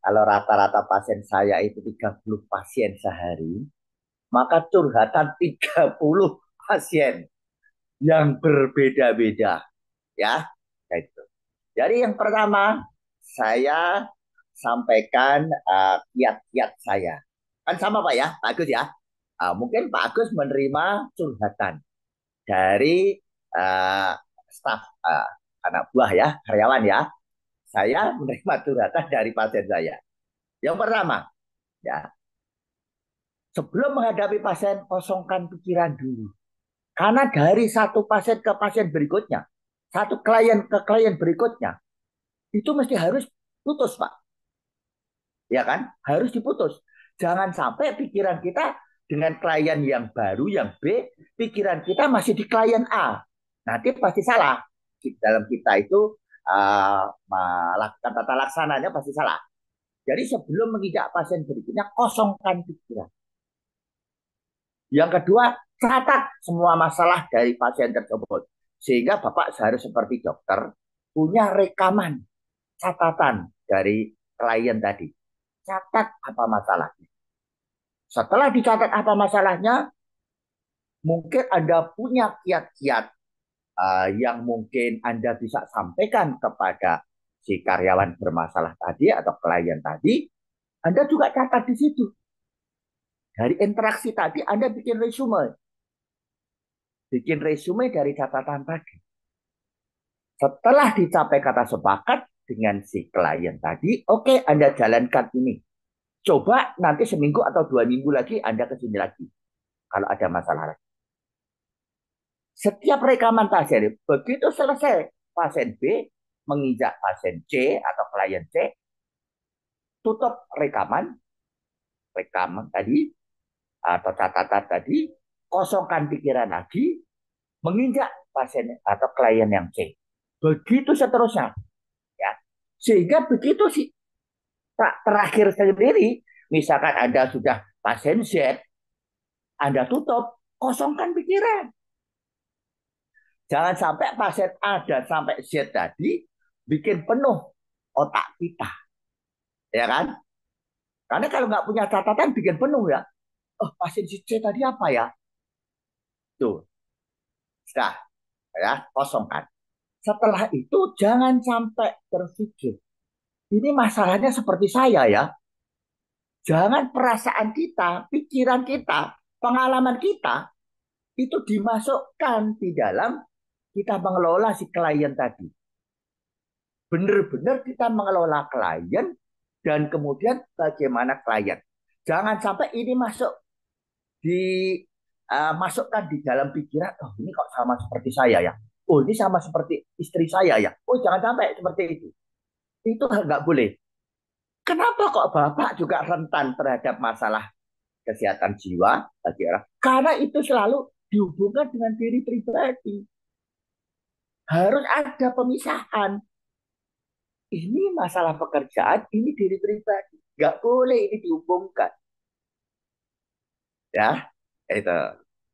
Kalau rata-rata pasien saya itu 30 pasien sehari, maka curhatan 30 pasien yang berbeda-beda. Ya, itu. Jadi yang pertama, saya sampaikan kiat-kiat saya. Kan sama Pak ya, Pak Agus ya. Mungkin Pak Agus menerima curhatan dari uh, staf anak buah ya, karyawan ya. Saya menerima curhatan dari pasien saya. Yang pertama, ya, sebelum menghadapi pasien, kosongkan pikiran dulu. Karena dari satu pasien ke pasien berikutnya, satu klien ke klien berikutnya, itu mesti harus putus, Pak. Ya kan? Harus diputus. Jangan sampai pikiran kita dengan klien yang baru, yang B, pikiran kita masih di klien A. Nanti pasti salah. Dalam kita itu melakukan tata laksananya pasti salah. Jadi sebelum menginjak pasien berikutnya, kosongkan pikiran. Yang kedua, catat semua masalah dari pasien tersebut. Sehingga Bapak harus seperti dokter, punya rekaman, catatan dari klien tadi. Catat apa masalahnya. Setelah dicatat apa masalahnya, mungkin Anda punya kiat-kiat yang mungkin Anda bisa sampaikan kepada si karyawan bermasalah tadi atau klien tadi. Anda juga catat di situ. Dari interaksi tadi Anda bikin resume. Bikin resume dari catatan tadi. Setelah dicapai kata sepakat dengan si klien tadi, oke, Anda jalankan ini. Coba nanti seminggu atau 2 minggu lagi Anda kesini lagi. Kalau ada masalah lagi. Setiap rekaman pasien, begitu selesai pasien B menginjak pasien C atau klien C, tutup rekaman tadi atau catatan tadi, kosongkan pikiran lagi, menginjak pasien atau klien yang C. Begitu seterusnya. Ya. Sehingga begitu sih terakhir sendiri, misalkan Anda sudah pasien Z, Anda tutup, kosongkan pikiran. Jangan sampai pasien A dan sampai Z tadi bikin penuh otak kita. Ya kan? Karena kalau nggak punya catatan bikin penuh ya. oh pasien si C tadi apa ya? Tuh, sudah ya, kosongkan. Setelah itu jangan sampai berpikir, ini masalahnya seperti saya ya. Jangan perasaan kita, pikiran kita, pengalaman kita itu dimasukkan di dalam kita mengelola si klien tadi. Benar-benar kita mengelola klien dan kemudian bagaimana klien. Jangan sampai ini masukkan di dalam pikiran, oh ini kok sama seperti saya ya. Oh ini sama seperti istri saya ya. Oh jangan sampai seperti itu. Itu nggak boleh. Kenapa kok Bapak juga rentan terhadap masalah kesehatan jiwa bagi orang? Karena itu selalu dihubungkan dengan diri pribadi. Harus ada pemisahan. Ini masalah pekerjaan, ini diri pribadi. Nggak boleh ini dihubungkan. Ya, itu.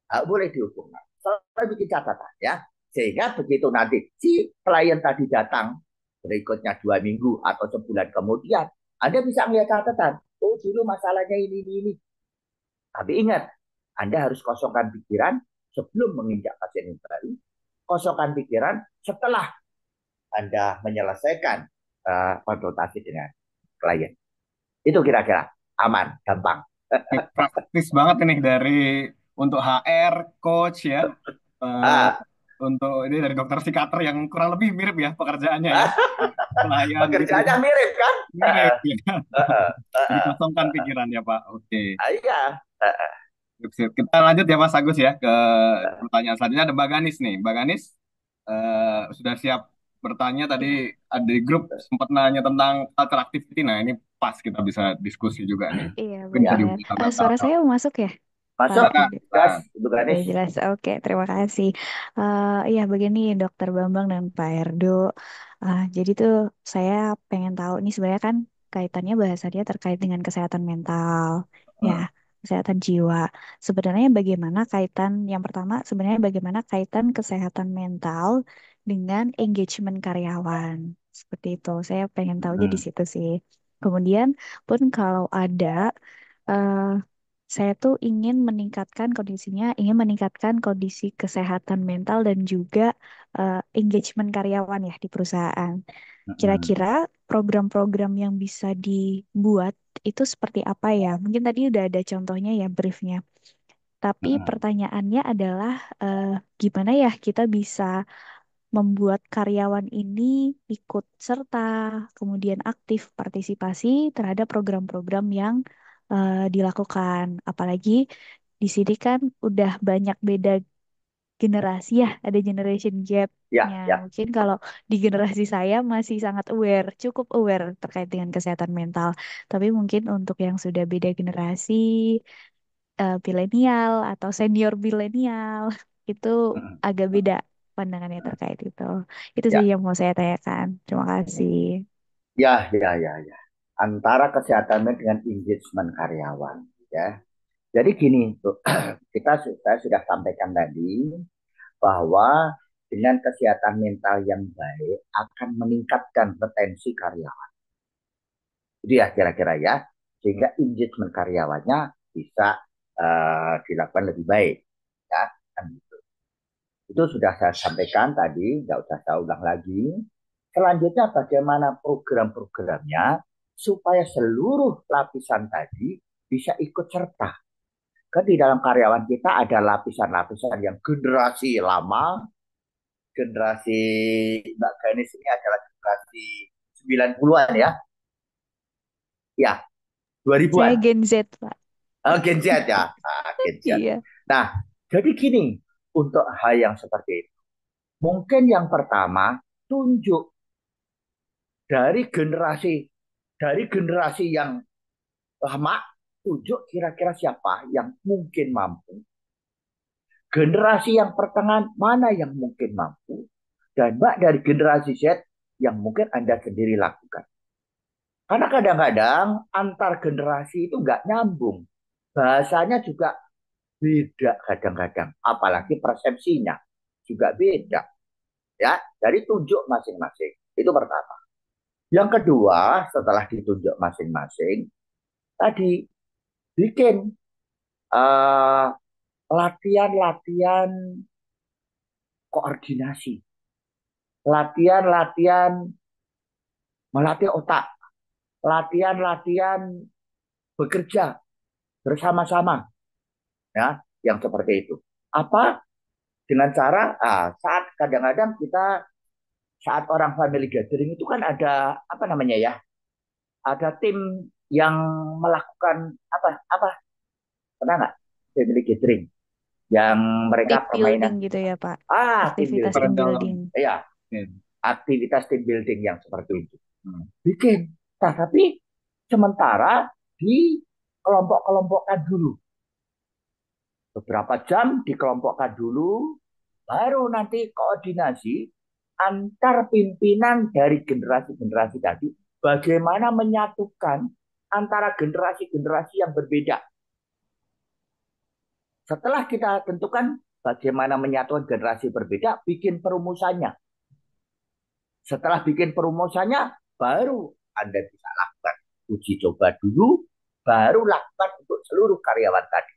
Nggak boleh dihubungkan. Selalu bikin catatan ya. Sehingga begitu nanti si klien tadi datang berikutnya 2 minggu atau sebulan kemudian, Anda bisa melihat catatan. Oh dulu masalahnya ini. Tapi ingat, Anda harus kosongkan pikiran sebelum menginjak pasien yang baru. Kosongkan pikiran setelah Anda menyelesaikan konsultasi dengan klien. Itu kira-kira aman, gampang. Praktis banget ini dari untuk HR, coach ya, untuk ini dari dokter psikiater yang kurang lebih mirip ya pekerjaannya ya, pelayan gitu ya. Pekerjaannya mirip kan? Mirip ya. Jadi kosongkan pikiran ya Pak. Oke. Iya. Sip. Kita lanjut ya Mas Agus ya ke pertanyaan selanjutnya. Ada Mbak Ganis nih. Mbak Ganis sudah siap bertanya, tadi ada di grup sempat nanya tentang culture activity. Nah ini pas kita bisa diskusi juga nih. Iya, Mungkin bisa benar. dibuka Suara saya masuk ya, Masuk, Pak Ardo? jelas, Ibu Udah Ganis. jelas. Oke, terima kasih. Iya, begini Dokter Bambang dan Pak Erdo. Jadi tuh saya pengen tahu nih, sebenarnya kan kaitannya bahasannya terkait dengan kesehatan mental, ya, kesehatan jiwa. Sebenarnya bagaimana kaitan, yang pertama sebenarnya bagaimana kaitan kesehatan mental dengan engagement karyawan. Seperti itu. Saya pengen tahu aja di situ sih. Kemudian pun kalau ada eh, saya tuh ingin meningkatkan kondisi kesehatan mental dan juga engagement karyawan ya di perusahaan. Kira-kira program-program yang bisa dibuat itu seperti apa ya? Mungkin tadi udah ada contohnya ya, briefnya. Tapi pertanyaannya adalah gimana ya kita bisa membuat karyawan ini ikut serta, kemudian aktif partisipasi terhadap program-program yang dilakukan. Apalagi di sini kan udah banyak beda generasi ya, ada generation Ya, gap-nya. ya. Mungkin kalau di generasi saya masih sangat aware, cukup aware terkait dengan kesehatan mental. Tapi mungkin untuk yang sudah beda generasi, milenial atau senior milenial itu agak beda pandangannya terkait itu. Itu sih Ya, yang mau saya tanyakan. Terima kasih. ya. Antara kesehatan dengan engagement karyawan, ya. Jadi gini, saya sudah sampaikan tadi bahwa dengan kesehatan mental yang baik akan meningkatkan retensi karyawan. Jadi ya kira-kira ya, sehingga engagement karyawannya bisa dilakukan lebih baik, ya. Kan gitu. Itu sudah saya sampaikan tadi, nggak usah saya ulang lagi. Selanjutnya bagaimana program-programnya supaya seluruh lapisan tadi bisa ikut serta. Kan di dalam karyawan kita ada lapisan-lapisan yang generasi lama, generasi Mbak Ganis ini adalah generasi 90-an ya. Ya, Saya 2000-an. Gen Z, Pak. Gen Z ya. Gen Z. Iya. Nah, jadi gini, untuk hal yang seperti itu. Mungkin yang pertama, tunjuk dari generasi yang lama, tunjuk kira-kira siapa yang mungkin mampu. Generasi yang pertengahan, mana yang mungkin mampu. Dan Mbak dari generasi Z yang mungkin Anda sendiri lakukan. Karena kadang-kadang antar generasi itu nggak nyambung. Bahasanya juga beda kadang-kadang. Apalagi persepsinya juga beda. Ya, dari tunjuk masing-masing. Itu pertama. Yang kedua, setelah ditunjuk masing-masing, tadi bikin eh, latihan-latihan koordinasi, latihan-latihan melatih otak, latihan-latihan bekerja bersama-sama, ya, yang seperti itu. Apa dengan cara saat kadang-kadang kita saat orang family gathering itu kan ada apa namanya ya, ada tim yang melakukan apa pernah nggak family gathering yang Team mereka building permainan gitu ya, Pak. tim Aktivitas building team Parental building. ya ya. aktivitas team building yang seperti itu bikin tapi sementara dikelompok-kelompokkan dulu beberapa jam dikelompokkan dulu baru nanti koordinasi antar pimpinan dari generasi-generasi tadi bagaimana menyatukan antara generasi-generasi yang berbeda. Setelah kita tentukan bagaimana menyatukan generasi berbeda, bikin perumusannya. Setelah bikin perumusannya, baru Anda bisa lakukan uji coba dulu, baru lakukan untuk seluruh karyawan tadi.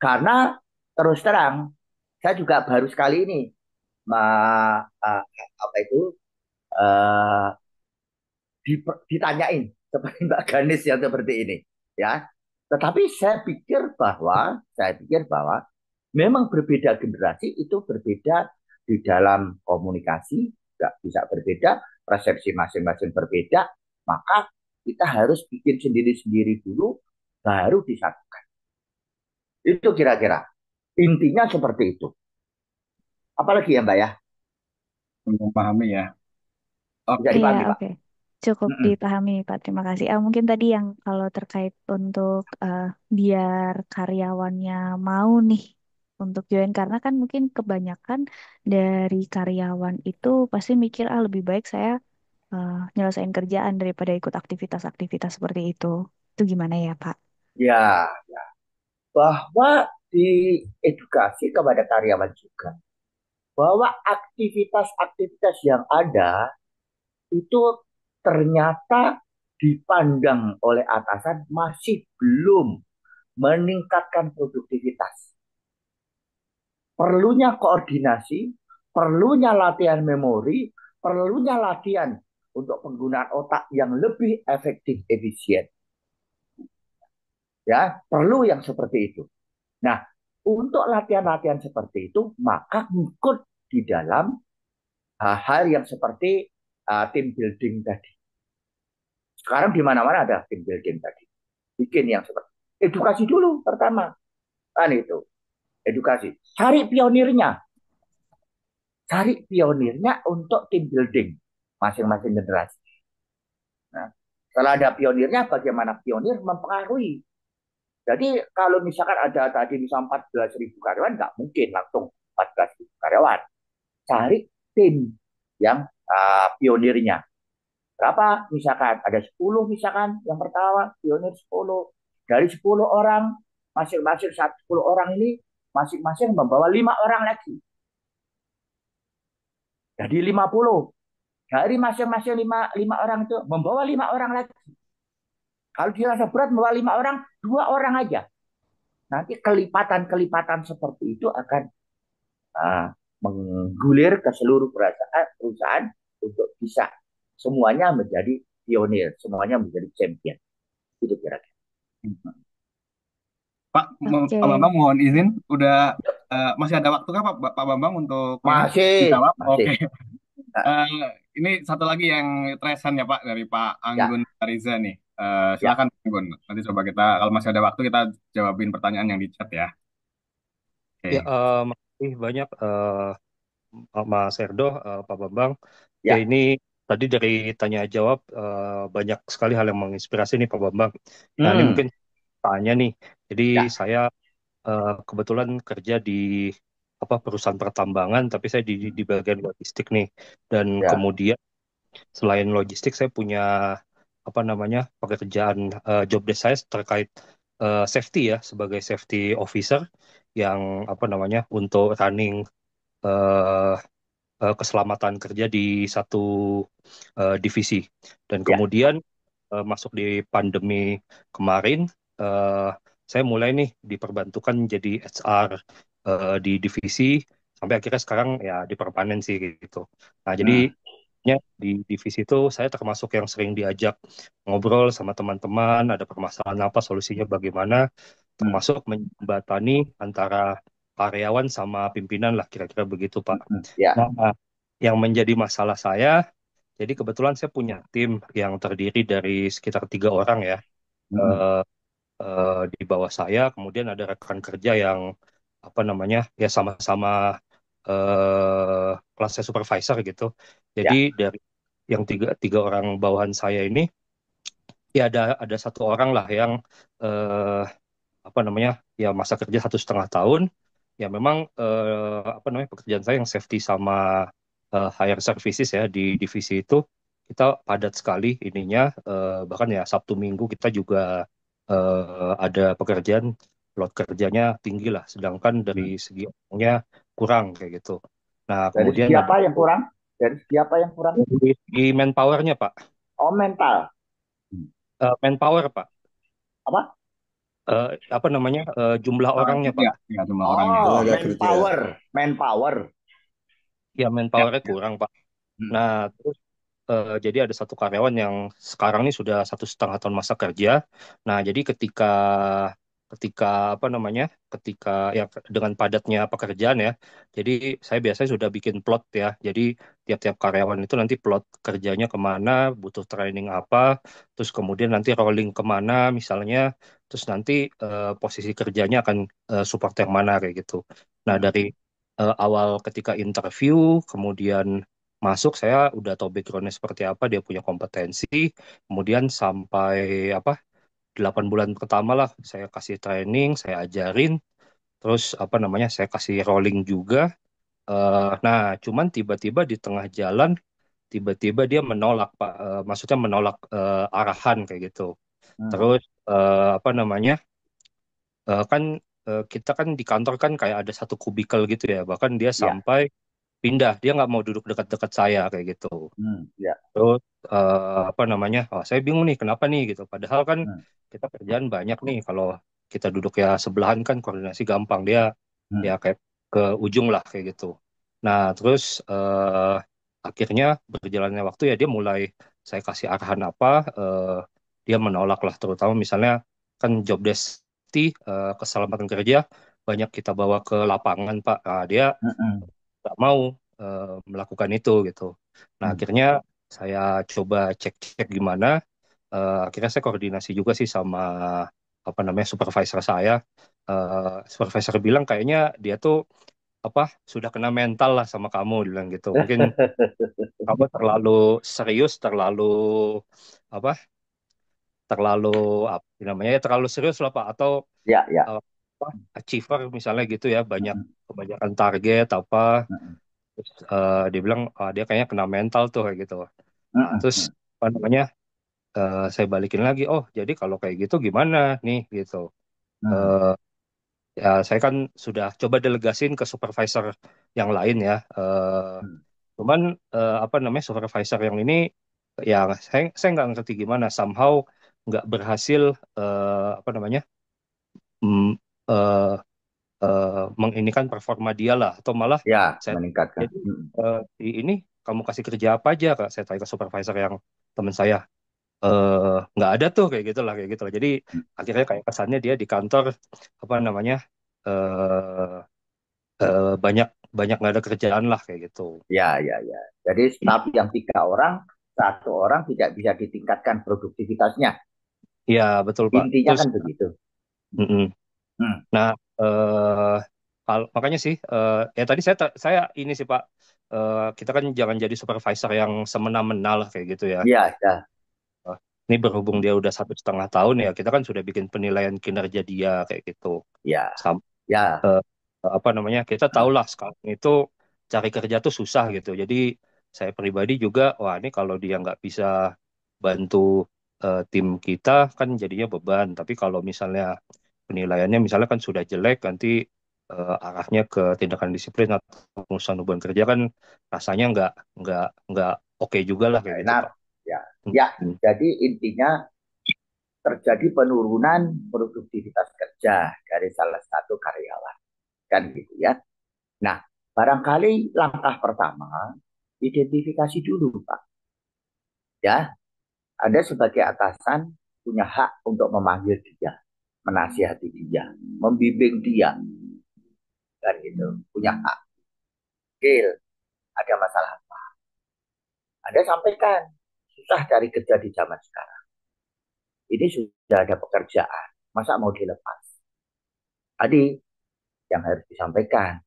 Karena terus terang, saya juga baru sekali ini apa itu ditanyain seperti Mbak Ganis yang seperti ini, ya. Tetapi saya pikir bahwa memang berbeda generasi itu berbeda di dalam komunikasi, nggak bisa berbeda, persepsi masing-masing berbeda, maka kita harus bikin sendiri-sendiri dulu, baru disatukan. Itu kira-kira intinya seperti itu. Apalagi ya Mbak ya? Memahami ya. Bisa Oke. Iya, dipahami Pak? oke. Cukup Mm-mm. dipahami, Pak. Terima kasih. Mungkin tadi yang kalau terkait untuk biar karyawannya mau nih untuk join, karena kan mungkin kebanyakan dari karyawan itu pasti mikir, lebih baik saya nyelesain kerjaan daripada ikut aktivitas-aktivitas seperti itu. Itu gimana ya, Pak? Ya, bahwa di edukasi kepada karyawan juga bahwa aktivitas-aktivitas yang ada itu ternyata dipandang oleh atasan masih belum meningkatkan produktivitas. Perlunya koordinasi, perlunya latihan memori, perlunya latihan untuk penggunaan otak yang lebih efektif, efisien. Ya, perlu yang seperti itu. Nah, untuk latihan-latihan seperti itu, maka ikut di dalam hal yang seperti team building tadi. Sekarang di mana-mana ada team building tadi. Bikin yang seperti edukasi dulu pertama. Kan itu, edukasi. Cari pionirnya. Cari pionirnya untuk team building masing-masing generasi. Nah, setelah ada pionirnya, bagaimana pionir mempengaruhi. Jadi kalau misalkan ada tadi misalnya 14.000 karyawan, nggak mungkin langsung 14.000 karyawan. Cari tim yang pionirnya. Berapa? Misalkan ada 10 misalkan yang pertama pionir 10. Dari 10 orang masing-masing 10 orang ini masing-masing membawa 5 orang lagi. Jadi 50. Dari masing-masing 5 orang itu membawa 5 orang lagi. Kalau dirasa berat membawa 5 orang, 2 orang aja. Nanti kelipatan-kelipatan seperti itu akan menggulir ke seluruh perusahaan untuk bisa semuanya menjadi pionir, semuanya menjadi champion. Itu kira-kira. Pak, Oke. Pak Bambang mohon izin, udah masih ada waktu kah Pak Bambang untuk Masih. Oke. Ini satu lagi yang tresan ya Pak dari Pak Anggun Riza nih. Silakan Pak Anggun. Nanti coba kita kalau masih ada waktu kita jawabin pertanyaan yang di chat ya. Oke. Ya, makasih banyak Mas Erdo, Pak Bambang. Ya. Ini tadi dari tanya jawab banyak sekali hal yang menginspirasi nih Pak Bambang. Nah, ini mungkin tanya nih. Jadi saya kebetulan kerja di perusahaan pertambangan, tapi saya di bagian logistik nih. Dan kemudian selain logistik, saya punya pekerjaan job desk saya terkait safety ya, sebagai safety officer yang untuk running keselamatan kerja di satu divisi. Dan kemudian masuk di pandemi kemarin, saya mulai nih diperbantukan jadi HR di divisi sampai akhirnya sekarang ya diperpanen sih gitu. Nah, jadi Hmm. di divisi itu saya termasuk yang sering diajak ngobrol sama teman-teman, ada permasalahan apa, solusinya bagaimana, termasuk menjembatani antara karyawan sama pimpinan lah, kira-kira begitu, Pak. Ya. Nah, yang menjadi masalah saya, jadi kebetulan saya punya tim yang terdiri dari sekitar 3 orang ya. Eh, di bawah saya, kemudian ada rekan kerja yang apa namanya ya sama-sama kelasnya supervisor gitu. Jadi Ya. dari yang tiga tiga orang bawahan saya ini, ya ada 1 orang lah yang eh, apa namanya ya masa kerja 1,5 tahun. Ya memang apa namanya pekerjaan saya yang safety sama hire services ya di divisi itu kita padat sekali ininya, bahkan ya Sabtu Minggu kita juga ada pekerjaan, load kerjanya tinggi lah, sedangkan dari segi orangnya kurang kayak gitu. Nah, Dari kemudian segi ada apa yang kurang? Dari segi apa yang kurang? dari segi manpowernya, Pak. Oh, mental. Manpower, Pak. Apa? Apa namanya jumlah orangnya, Pak. Ya, jumlah orangnya. Oh, Tenaga kerja. manpower. Ya, Ya, manpowernya kurang, Pak. Nah, terus jadi ada satu karyawan yang sekarang ini sudah 1,5 tahun masa kerja. Nah, jadi ketika ketika apa namanya, ketika ya dengan padatnya pekerjaan ya, jadi saya biasanya sudah bikin plot ya. Jadi tiap-tiap karyawan itu nanti plot kerjanya kemana, butuh training apa, terus kemudian nanti rolling kemana misalnya, terus nanti posisi kerjanya akan support yang mana kayak gitu. Nah, dari awal ketika interview, kemudian masuk saya udah tahu backgroundnya seperti apa, dia punya kompetensi, kemudian sampai apa 8 bulan pertama lah saya kasih training, saya ajarin, terus apa namanya saya kasih rolling juga. Nah, cuman tiba-tiba di tengah jalan tiba-tiba dia menolak, Pak. Maksudnya menolak arahan kayak gitu. Terus apa namanya kan kita kan di kantor kan kayak ada satu kubikel gitu ya, bahkan dia Ya. sampai pindah, dia nggak mau duduk dekat-dekat saya kayak gitu. Ya. Terus apa namanya? Oh, saya bingung nih kenapa nih gitu. Padahal kan kita kerjaan banyak nih. Kalau kita duduk ya sebelahan kan koordinasi gampang. Dia ya kayak ke ujung lah kayak gitu. Nah, terus akhirnya berjalannya waktu ya dia mulai saya kasih arahan apa, dia menolak lah. Terutama misalnya kan job desk keselamatan kerja banyak kita bawa ke lapangan, Pak. Nah, dia nggak mau melakukan itu gitu. Nah, akhirnya saya coba cek-cek gimana. Akhirnya saya koordinasi juga sih sama apa namanya supervisor saya. Supervisor bilang kayaknya dia tuh apa sudah kena mental lah sama kamu, dia bilang gitu. Mungkin kamu terlalu serius, apa, terlalu apa namanya ya terlalu serius lah Pak. Atau Ya, ya. apa, achiever misalnya gitu ya, kebanyakan target apa. Terus dia bilang dia kayaknya kena mental tuh kayak gitu. Nah, terus apa namanya saya balikin lagi, oh jadi kalau kayak gitu gimana nih gitu. Eh, ya saya kan sudah coba delegasin ke supervisor yang lain ya. Cuman apa namanya supervisor yang ini ya saya nggak ngerti gimana, somehow nggak berhasil apa namanya mm, eh, menginikan performa dia lah, atau malah Ya, saya meningkatkan. jadi di ini kamu kasih kerja apa aja Kak, saya tanya ke supervisor yang teman saya, nggak ada tuh kayak gitu lah. Jadi akhirnya kayak kesannya dia di kantor apa namanya eh banyak banyak nggak ada kerjaan lah kayak gitu. Ya, ya, ya. Jadi staf yang 3 orang, 1 orang tidak bisa ditingkatkan produktivitasnya. Ya betul Pak. Intinya Terus kan begitu. nah makanya sih ya tadi saya ini sih Pak, kita kan jangan jadi supervisor yang semena-mena lah kayak gitu ya. Iya, ya. Ini berhubung dia udah 1,5 tahun ya, kita kan sudah bikin penilaian kinerja dia kayak gitu. Ya. Ya. Apa namanya, kita tahulah sekarang itu cari kerja tuh susah gitu. Jadi saya pribadi juga, wah ini kalau dia nggak bisa bantu tim kita kan jadinya beban. Tapi kalau misalnya penilaiannya misalnya kan sudah jelek, nanti arahnya ke tindakan disiplin atau pengurusan hubungan kerja kan rasanya nggak oke juga lah kayak gitu Enak. Pak. Ya. Ya. Jadi intinya terjadi penurunan produktivitas kerja dari salah satu karyawan, kan gitu ya. Nah, barangkali langkah pertama identifikasi dulu, Pak. Ya, Anda sebagai atasan punya hak untuk memanggil dia, menasihati dia, membimbing dia, kan gitu. Punya hak. Gil, ada masalah apa? Anda sampaikan, susah cari kerja di zaman sekarang. Ini sudah ada pekerjaan, masa mau dilepas? Tadi yang harus disampaikan,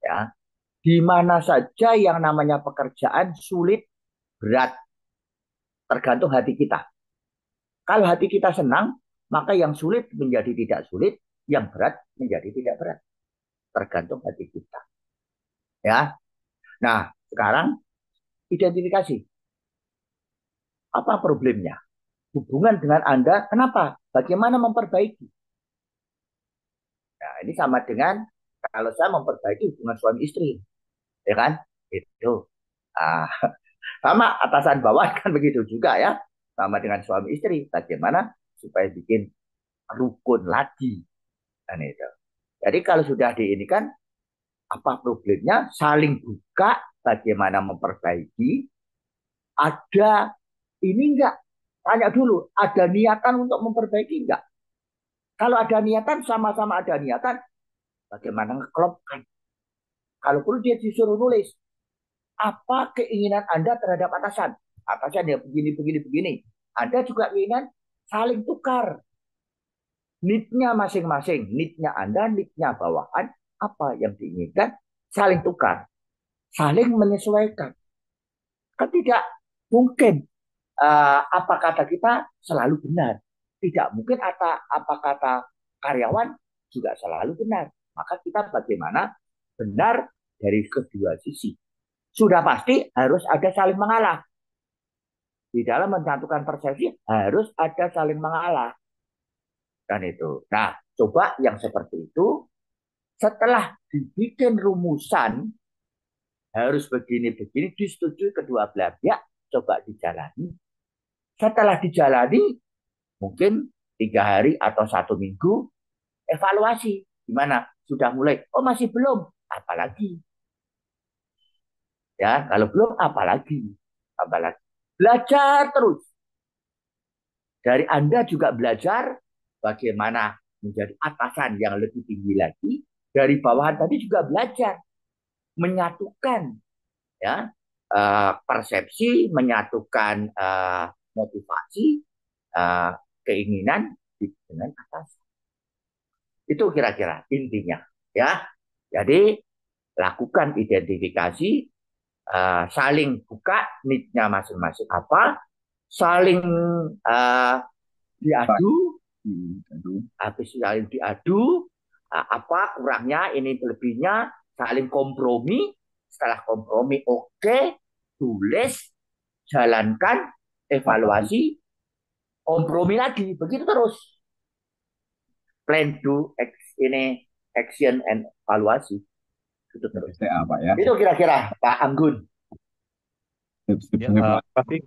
ya. Di mana saja yang namanya pekerjaan sulit, berat, tergantung hati kita. Kalau hati kita senang, maka yang sulit menjadi tidak sulit, yang berat menjadi tidak berat. Tergantung hati kita. Ya. Nah, sekarang identifikasi. Apa problemnya? Hubungan dengan Anda, kenapa? Bagaimana memperbaiki? Nah, ini sama dengan kalau saya memperbaiki hubungan suami istri. Ya kan? Itu. Ah, sama atasan bawah kan begitu juga ya. Sama dengan suami istri. Bagaimana supaya bikin rukun lagi. Dan itu. Jadi kalau sudah di ini kan apa problemnya? Saling buka bagaimana memperbaiki. Ada ini enggak? Tanya dulu, ada niatan untuk memperbaiki enggak? Kalau ada niatan, sama-sama ada niatan, bagaimana ngeklopkan? Kalau perlu dia disuruh nulis, apa keinginan Anda terhadap atasan? Atasan ya begini, begini, begini. Anda juga keinginan saling tukar. Need-nya masing-masing. Need-nya Anda, need-nya bawahan. Apa yang diinginkan, saling tukar. Saling menyesuaikan. Kan tidak mungkin apa kata kita selalu benar. Tidak mungkin apa kata karyawan juga selalu benar. Maka kita bagaimana benar dari kedua sisi. Sudah pasti harus ada saling mengalah. Di dalam menentukan persepsi harus ada saling mengalah. Kan itu. Nah, coba yang seperti itu setelah dibikin rumusan harus begini-begini disetujui kedua belah pihak, coba dijalani. Setelah dijalani mungkin 3 hari atau 1 minggu evaluasi gimana sudah mulai, oh masih belum, apalagi ya, kalau belum apalagi belajar terus dari Anda, juga belajar bagaimana menjadi atasan yang lebih tinggi lagi. Dari bawahan tadi juga belajar menyatukan ya persepsi, menyatukan motivasi, keinginan dengan atas. Itu kira-kira intinya ya. Jadi lakukan identifikasi, saling buka need-nya masing-masing apa, saling diadu, habis saling diadu, apa kurangnya, ini lebihnya, saling kompromi. Setelah kompromi oke, tulis, jalankan, evaluasi, kompromi lagi, begitu terus. Plan, do, ini action and evaluasi. Itu terus. Apa ya? Itu kira-kira Pak Anggun. Ya, tapi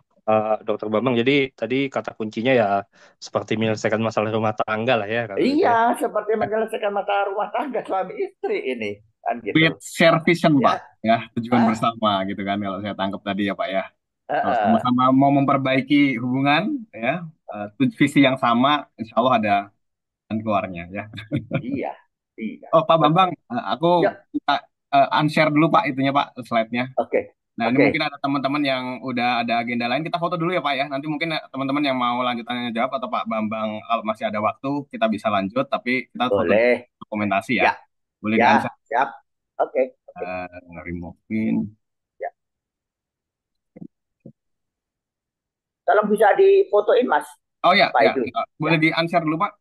Dokter Bambang, jadi tadi kata kuncinya ya seperti menyelesaikan masalah rumah tangga lah ya. Iya, seperti menyelesaikan masalah rumah tangga suami istri ini. Kan gitu. With share vision, ya. Pak. Ya, tujuan bersama gitu kan kalau saya tangkap tadi ya Pak ya. Kalau sama-sama mau memperbaiki hubungan ya, visi yang sama, insya Allah ada keluarnya ya. Iya, iya. Oh Pak Bambang, aku unshare dulu Pak itunya Pak, slide-nya. Oke. Nah, ini mungkin ada teman-teman yang udah ada agenda lain, kita foto dulu ya Pak ya. Nanti mungkin teman-teman yang mau lanjut tanya jawab atau Pak Bambang kalau masih ada waktu kita bisa lanjut, tapi kita foto dokumentasi ya. Boleh ya, di-unshare. Siap. Oke. Remove-in. Ya. Tolong bisa difotoin Mas. Oh ya, Pak ya. Itu. Boleh di-unshare dulu Pak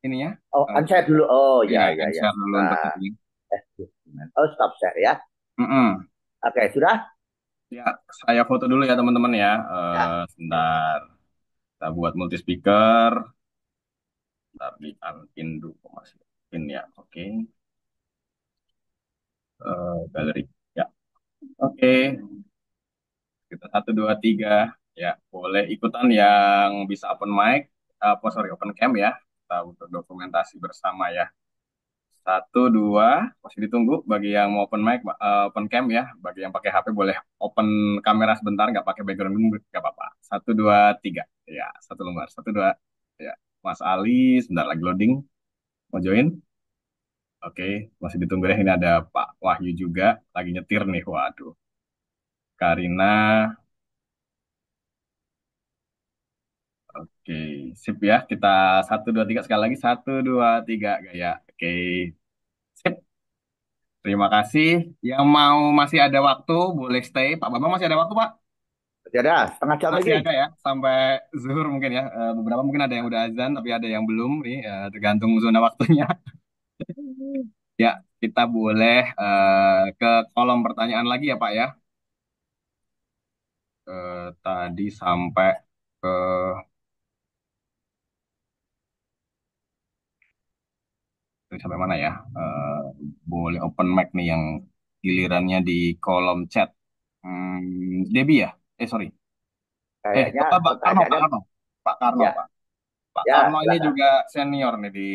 ininya. Oh, unshare dulu. Oh ya, ya, ya. Unshare dulu untuk ini. Oh, stop share ya. Oke, sudah? Ya, saya foto dulu ya teman-teman ya. Sebentar. Kita buat multi speaker. Ntar di unpin dulu masih pin ya. Oke. Galeri. Ya. Oke. Kita 1, 2, 3. Ya, boleh ikutan yang bisa open mic. open camp ya. Kita untuk dokumentasi bersama ya. Satu, dua, masih ditunggu bagi yang mau open mic, open cam ya. Bagi yang pakai HP boleh open kamera sebentar, nggak pakai background nggak apa-apa. Satu, dua, tiga. Ya, satu lembar. Satu, dua. Ya, Mas Ali, sebentar lagi loading. Mau join? Oke, masih ditunggu ya. Ini ada Pak Wahyu juga, lagi nyetir nih. Waduh. Karina, oke, sip ya. Kita satu, dua, tiga sekali lagi. Satu, dua, tiga, gaya. Oke, sip. Terima kasih. Yang mau masih ada waktu, boleh stay. Pak Bambang masih ada waktu, Pak? Masih ada setengah jam Masih lagi. ada ya, sampai zuhur mungkin ya. Beberapa mungkin ada yang udah azan, tapi ada yang belum nih, tergantung zona waktunya. Ya, kita boleh ke kolom pertanyaan lagi ya, Pak ya. Tadi sampai ke sampai mana ya? Boleh open mic nih yang gilirannya di kolom chat. Debbie ya? Sorry. Kayaknya Pak Karno, Pak pertanyaannya Karno. Pak Karno, ya, Pak. Pak ya Karno ini silakan. juga senior nih di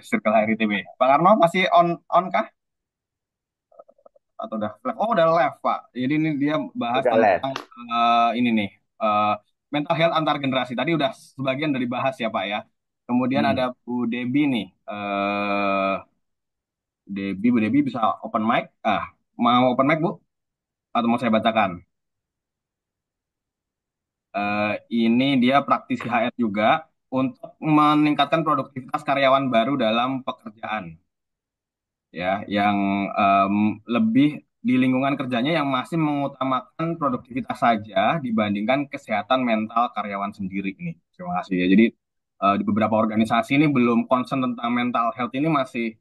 Circle HRITB. Pak Karno masih on kah? Atau udah live? Oh, udah live, Pak. Jadi ini dia bahas Udah live. tentang ini nih, mental health antar generasi. Tadi udah sebagian dari bahas ya, Pak ya. Kemudian ada Bu Debi nih. Bu Debi bisa open mic. Mau open mic, Bu? Atau mau saya bacakan? Ini dia praktisi HR juga untuk meningkatkan produktivitas karyawan baru dalam pekerjaan. Ya, yang lebih di lingkungan kerjanya yang masih mengutamakan produktivitas saja dibandingkan kesehatan mental karyawan sendiri ini. Terima kasih ya. Jadi di beberapa organisasi ini belum concern tentang mental health ini masih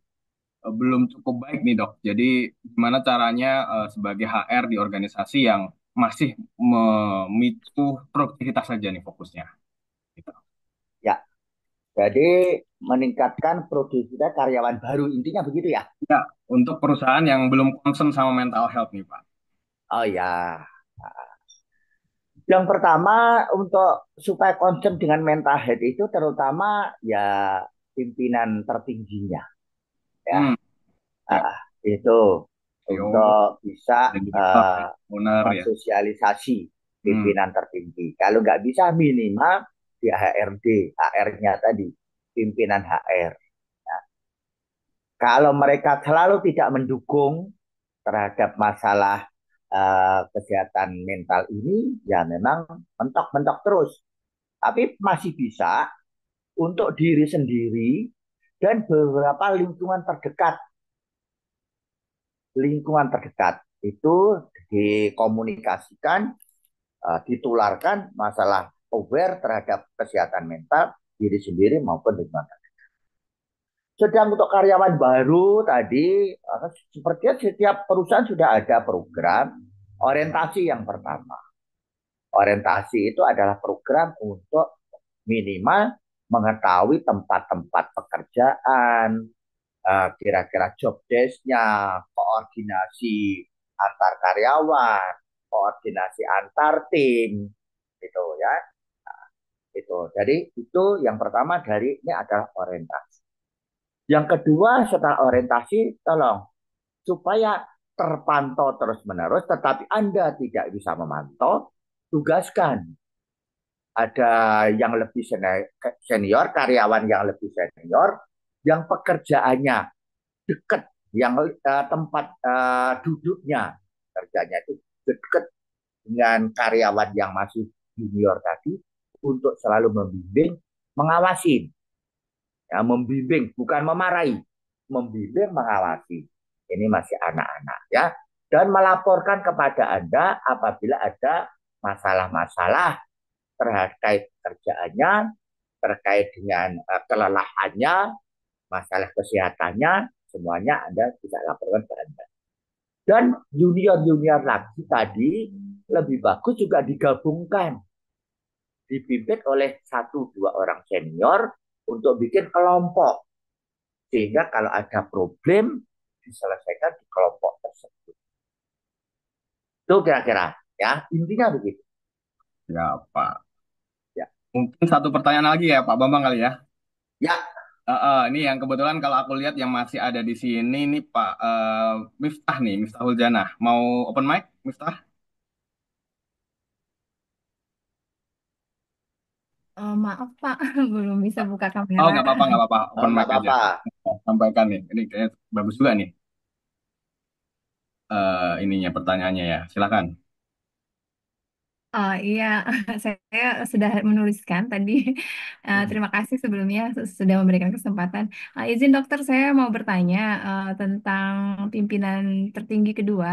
belum cukup baik nih dok. Jadi gimana caranya sebagai HR di organisasi yang masih memicu produktivitas saja nih fokusnya. Gitu. Ya, jadi meningkatkan produktivitas karyawan baru intinya begitu ya. Ya, untuk perusahaan yang belum concern sama mental health nih Pak. Oh ya. Yang pertama untuk supaya concern dengan mental health itu terutama ya pimpinan tertingginya ya. Ya. Itu CEO, untuk bisa direktur, owner ya. mensosialisasi pimpinan tertinggi. Kalau nggak bisa minimal di HRD, HR-nya tadi, pimpinan HR. Ya. Kalau mereka selalu tidak mendukung terhadap masalah kesehatan mental ini, ya memang mentok-mentok terus. Tapi masih bisa untuk diri sendiri dan beberapa lingkungan terdekat itu dikomunikasikan, ditularkan masalah aware terhadap kesehatan mental diri sendiri maupun lingkungan terdekat. Sedang untuk karyawan baru tadi, sepertinya setiap perusahaan sudah ada program orientasi yang pertama. Orientasi itu adalah program untuk minimal mengetahui tempat-tempat pekerjaan, kira-kira job desk-nya, koordinasi antar karyawan, koordinasi antar tim, gitu ya. Nah, itu. Jadi itu yang pertama dari ini adalah orientasi. Yang kedua setelah orientasi, tolong supaya terpantau terus-menerus, tetapi Anda tidak bisa memantau, tugaskan ada yang lebih senior, karyawan yang lebih senior, yang pekerjaannya dekat, yang tempat duduknya kerjanya itu dekat dengan karyawan yang masih junior tadi untuk selalu membimbing, mengawasi, ya, membimbing bukan memarahi, membimbing, mengawasi. Ini masih anak-anak ya, dan melaporkan kepada Anda apabila ada masalah-masalah terkait kerjaannya, terkait dengan kelelahannya, masalah kesehatannya, semuanya Anda bisa laporkan ke Anda. Dan junior-junior lagi tadi lebih bagus juga digabungkan, dipimpin oleh satu dua orang senior untuk bikin kelompok, sehingga kalau ada problem diselesaikan di kelompok tersebut. Itu kira-kira ya intinya begitu. Ya Pak. Ya. Mungkin satu pertanyaan lagi ya Pak Bambang kali ya. Ya, Ini yang kebetulan kalau aku lihat yang masih ada di sini nih Pak Miftah nih, Miftahul Janah. Mau open mic, Miftah? Maaf Pak, belum bisa buka Oh, kamera. nggak apa-apa, nggak apa-apa. oh, Open nggak mic aja. apa-apa. Sampaikan nih. Ini kayaknya bagus juga nih ininya pertanyaannya ya. Silakan. Oh iya, saya sudah menuliskan tadi. Hmm. Terima kasih sebelumnya sudah memberikan kesempatan. Izin dokter, saya mau bertanya tentang pimpinan tertinggi kedua.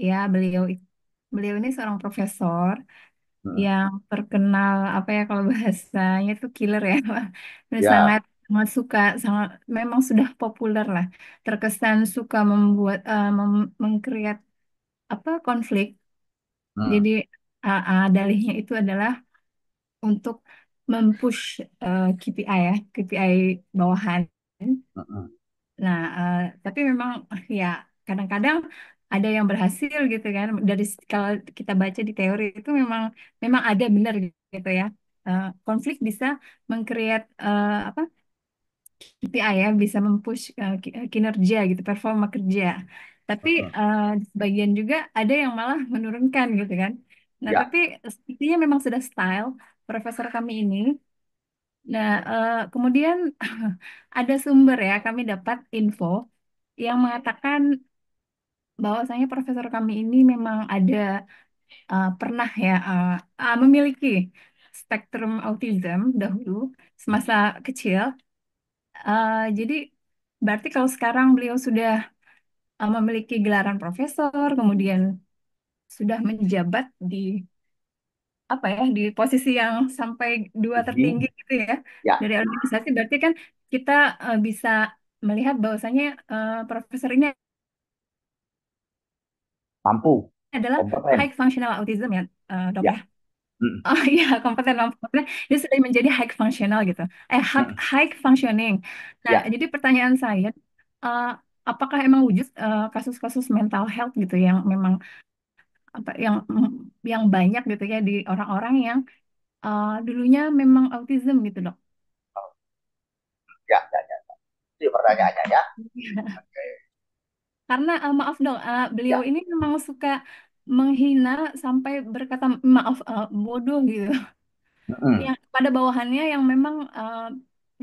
Ya, beliau ini seorang profesor Hmm. yang terkenal apa ya kalau bahasanya itu killer ya, dan Ya, sangat sangat suka, sangat memang sudah populer lah. Terkesan suka membuat mengkreat apa konflik. hmm. Jadi dalihnya itu adalah untuk mempush KPI ya, KPI bawahan. Hmm. Nah, tapi memang ya kadang-kadang ada yang berhasil gitu kan. Kalau kita baca di teori itu memang memang ada benar gitu ya. Konflik bisa mengcreate apa KPI ya, bisa mempush kinerja gitu, performa kerja. Tapi Hmm. di sebagian juga ada yang malah menurunkan gitu kan. Nah, Ya, tapi sepertinya memang sudah style profesor kami ini. Nah, kemudian ada sumber ya, kami dapat info yang mengatakan bahwasanya profesor kami ini memang ada pernah ya memiliki spektrum autism dahulu semasa kecil. Jadi berarti kalau sekarang beliau sudah memiliki gelaran profesor, kemudian sudah menjabat di apa ya di posisi yang sampai dua tertinggi ini gitu ya ya dari organisasi, berarti kan kita bisa melihat bahwasanya profesor ini mampu, adalah kompeten. high functional autism ya, dok Ya, ya. hmm. Oh iya, kompeten, kompeten. Dia sudah menjadi high functional gitu. Hmm. High functioning. Nah, Ya, jadi pertanyaan saya, eh, apakah emang wujud kasus-kasus mental health gitu yang memang apa yang banyak gitu ya di orang-orang yang dulunya memang autism gitu, dok? ya, ya, ya. Itu pertanyaannya ya. Oke. Karena maaf dong, beliau Ya, ini memang suka menghina sampai berkata maaf bodoh gitu. hmm. Yang pada bawahannya yang memang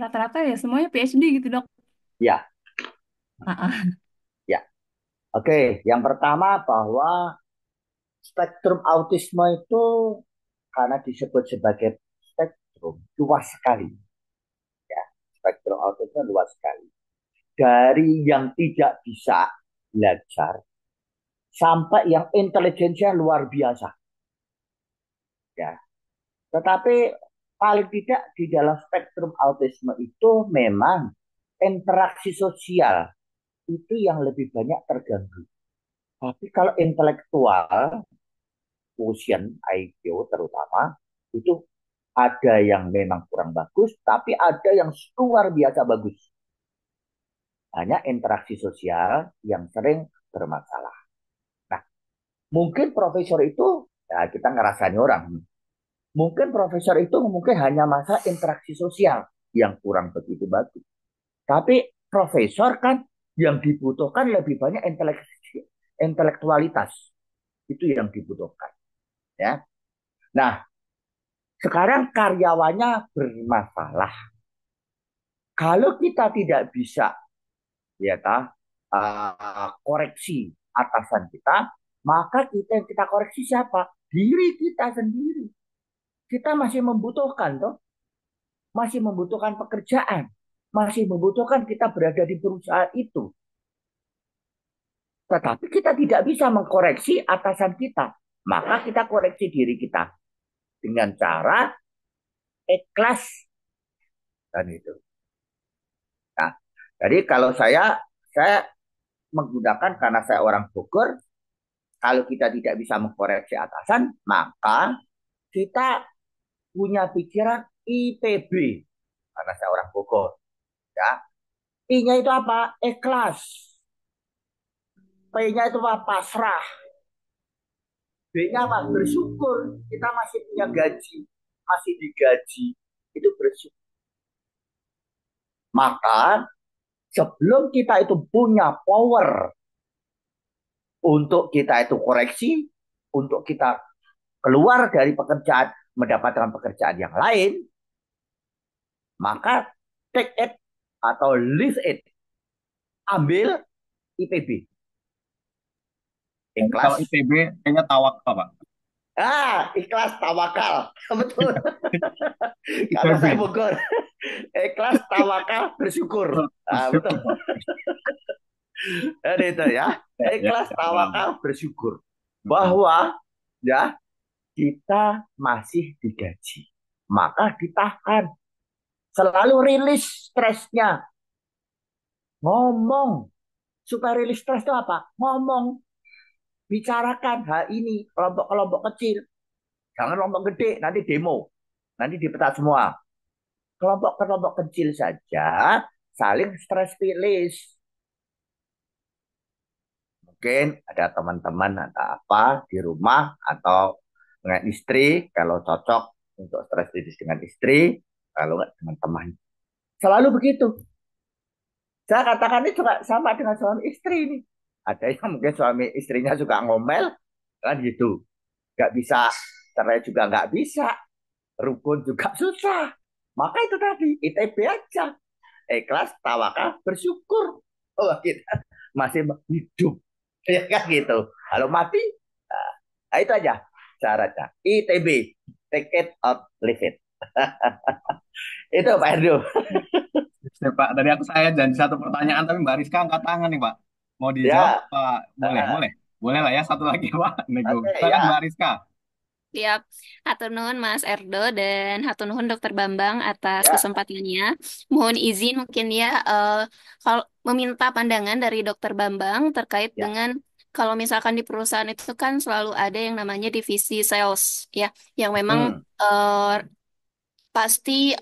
rata-rata ya semuanya PhD gitu dok. Ya, Ah, ah. ya. Oke, yang pertama bahwa spektrum autisme itu karena disebut sebagai spektrum luas sekali. Ya, spektrum autisme luas sekali. Dari yang tidak bisa belajar sampai yang intelijensinya luar biasa. Ya, tetapi paling tidak di dalam spektrum autisme itu memang interaksi sosial itu yang lebih banyak terganggu. Tapi kalau intelektual, quotient IQ terutama, itu ada yang memang kurang bagus, tapi ada yang luar biasa bagus. Hanya interaksi sosial yang sering bermasalah. Nah, mungkin profesor itu, ya kita ngerasain orang. Mungkin profesor itu mungkin hanya masa interaksi sosial yang kurang begitu bagus. Tapi profesor kan yang dibutuhkan lebih banyak intelektualitas. Itu yang dibutuhkan. Ya. Nah, sekarang karyawannya bermasalah. Kalau kita tidak bisa ya koreksi atasan kita, maka kita yang kita koreksi siapa? Diri kita sendiri. Kita masih membutuhkan toh, masih membutuhkan pekerjaan, masih membutuhkan kita berada di perusahaan itu. Tetapi kita tidak bisa mengkoreksi atasan kita. Maka kita koreksi diri kita dengan cara ikhlas dan itu. Nah, jadi kalau saya menggunakan karena saya orang Bogor, kalau kita tidak bisa mengkoreksi atasan, maka kita punya pikiran IPB. Karena saya orang Bogor, ya. I-nya itu apa? Ikhlas. P-nya itu apa? Pasrah. B-nya apa? Bersyukur kita masih punya gaji. masih digaji, itu bersyukur. Maka sebelum kita itu punya power untuk kita itu koreksi, untuk kita keluar dari pekerjaan, mendapatkan pekerjaan yang lain, maka take it atau leave it. Ambil IPB. Kalau Ikhlas. ITB kayaknya tawakal, Pak. Ikhlas tawakal. Betul. ITB. Kalau saya Bogor. Ikhlas tawakal bersyukur. Betul. Dan itu ya. Ikhlas tawakal bersyukur. Bahwa ya kita masih digaji. Maka ditahan. Selalu rilis stresnya. Ngomong. Supaya rilis stres itu apa? Ngomong. Bicarakan hal ini. Kelompok-kelompok kecil. Jangan kelompok gede. Nanti demo. Nanti dipecat semua. Kelompok-kelompok kecil saja. Saling stress release. Mungkin ada teman-teman atau apa di rumah. Atau dengan istri. Kalau cocok untuk stress release dengan istri. Kalau nggak dengan teman. Selalu begitu. Saya katakan ini juga sama dengan suami istri ini. Ada yang mungkin suami istrinya juga ngomel, kan gitu. Nggak bisa, cerai juga nggak bisa. Rukun juga susah. Maka itu tadi, ITB aja. Ikhlas, tawakal, bersyukur. Oh, kita masih hidup. Ya kan gitu. Kalau mati, nah itu aja syaratnya. ITB, take it or leave it. Itu Pak Erdo. Pak, dari saya janji satu pertanyaan, tapi Mbak Rizka angkat tangan nih, Pak. Mau dijawab, Ya. Pak? Boleh. Boleh lah ya, satu lagi, Pak. Nego. Oke, Silakan, ya. Mbak Rizka. Siap. Hatur nuhun Mas Erdo dan hatur nuhun Dokter Bambang atas Ya. kesempatannya. Mohon izin mungkin ya kalau meminta pandangan dari Dokter Bambang terkait Ya. dengan kalau misalkan di perusahaan itu kan selalu ada yang namanya divisi sales ya, yang memang pasti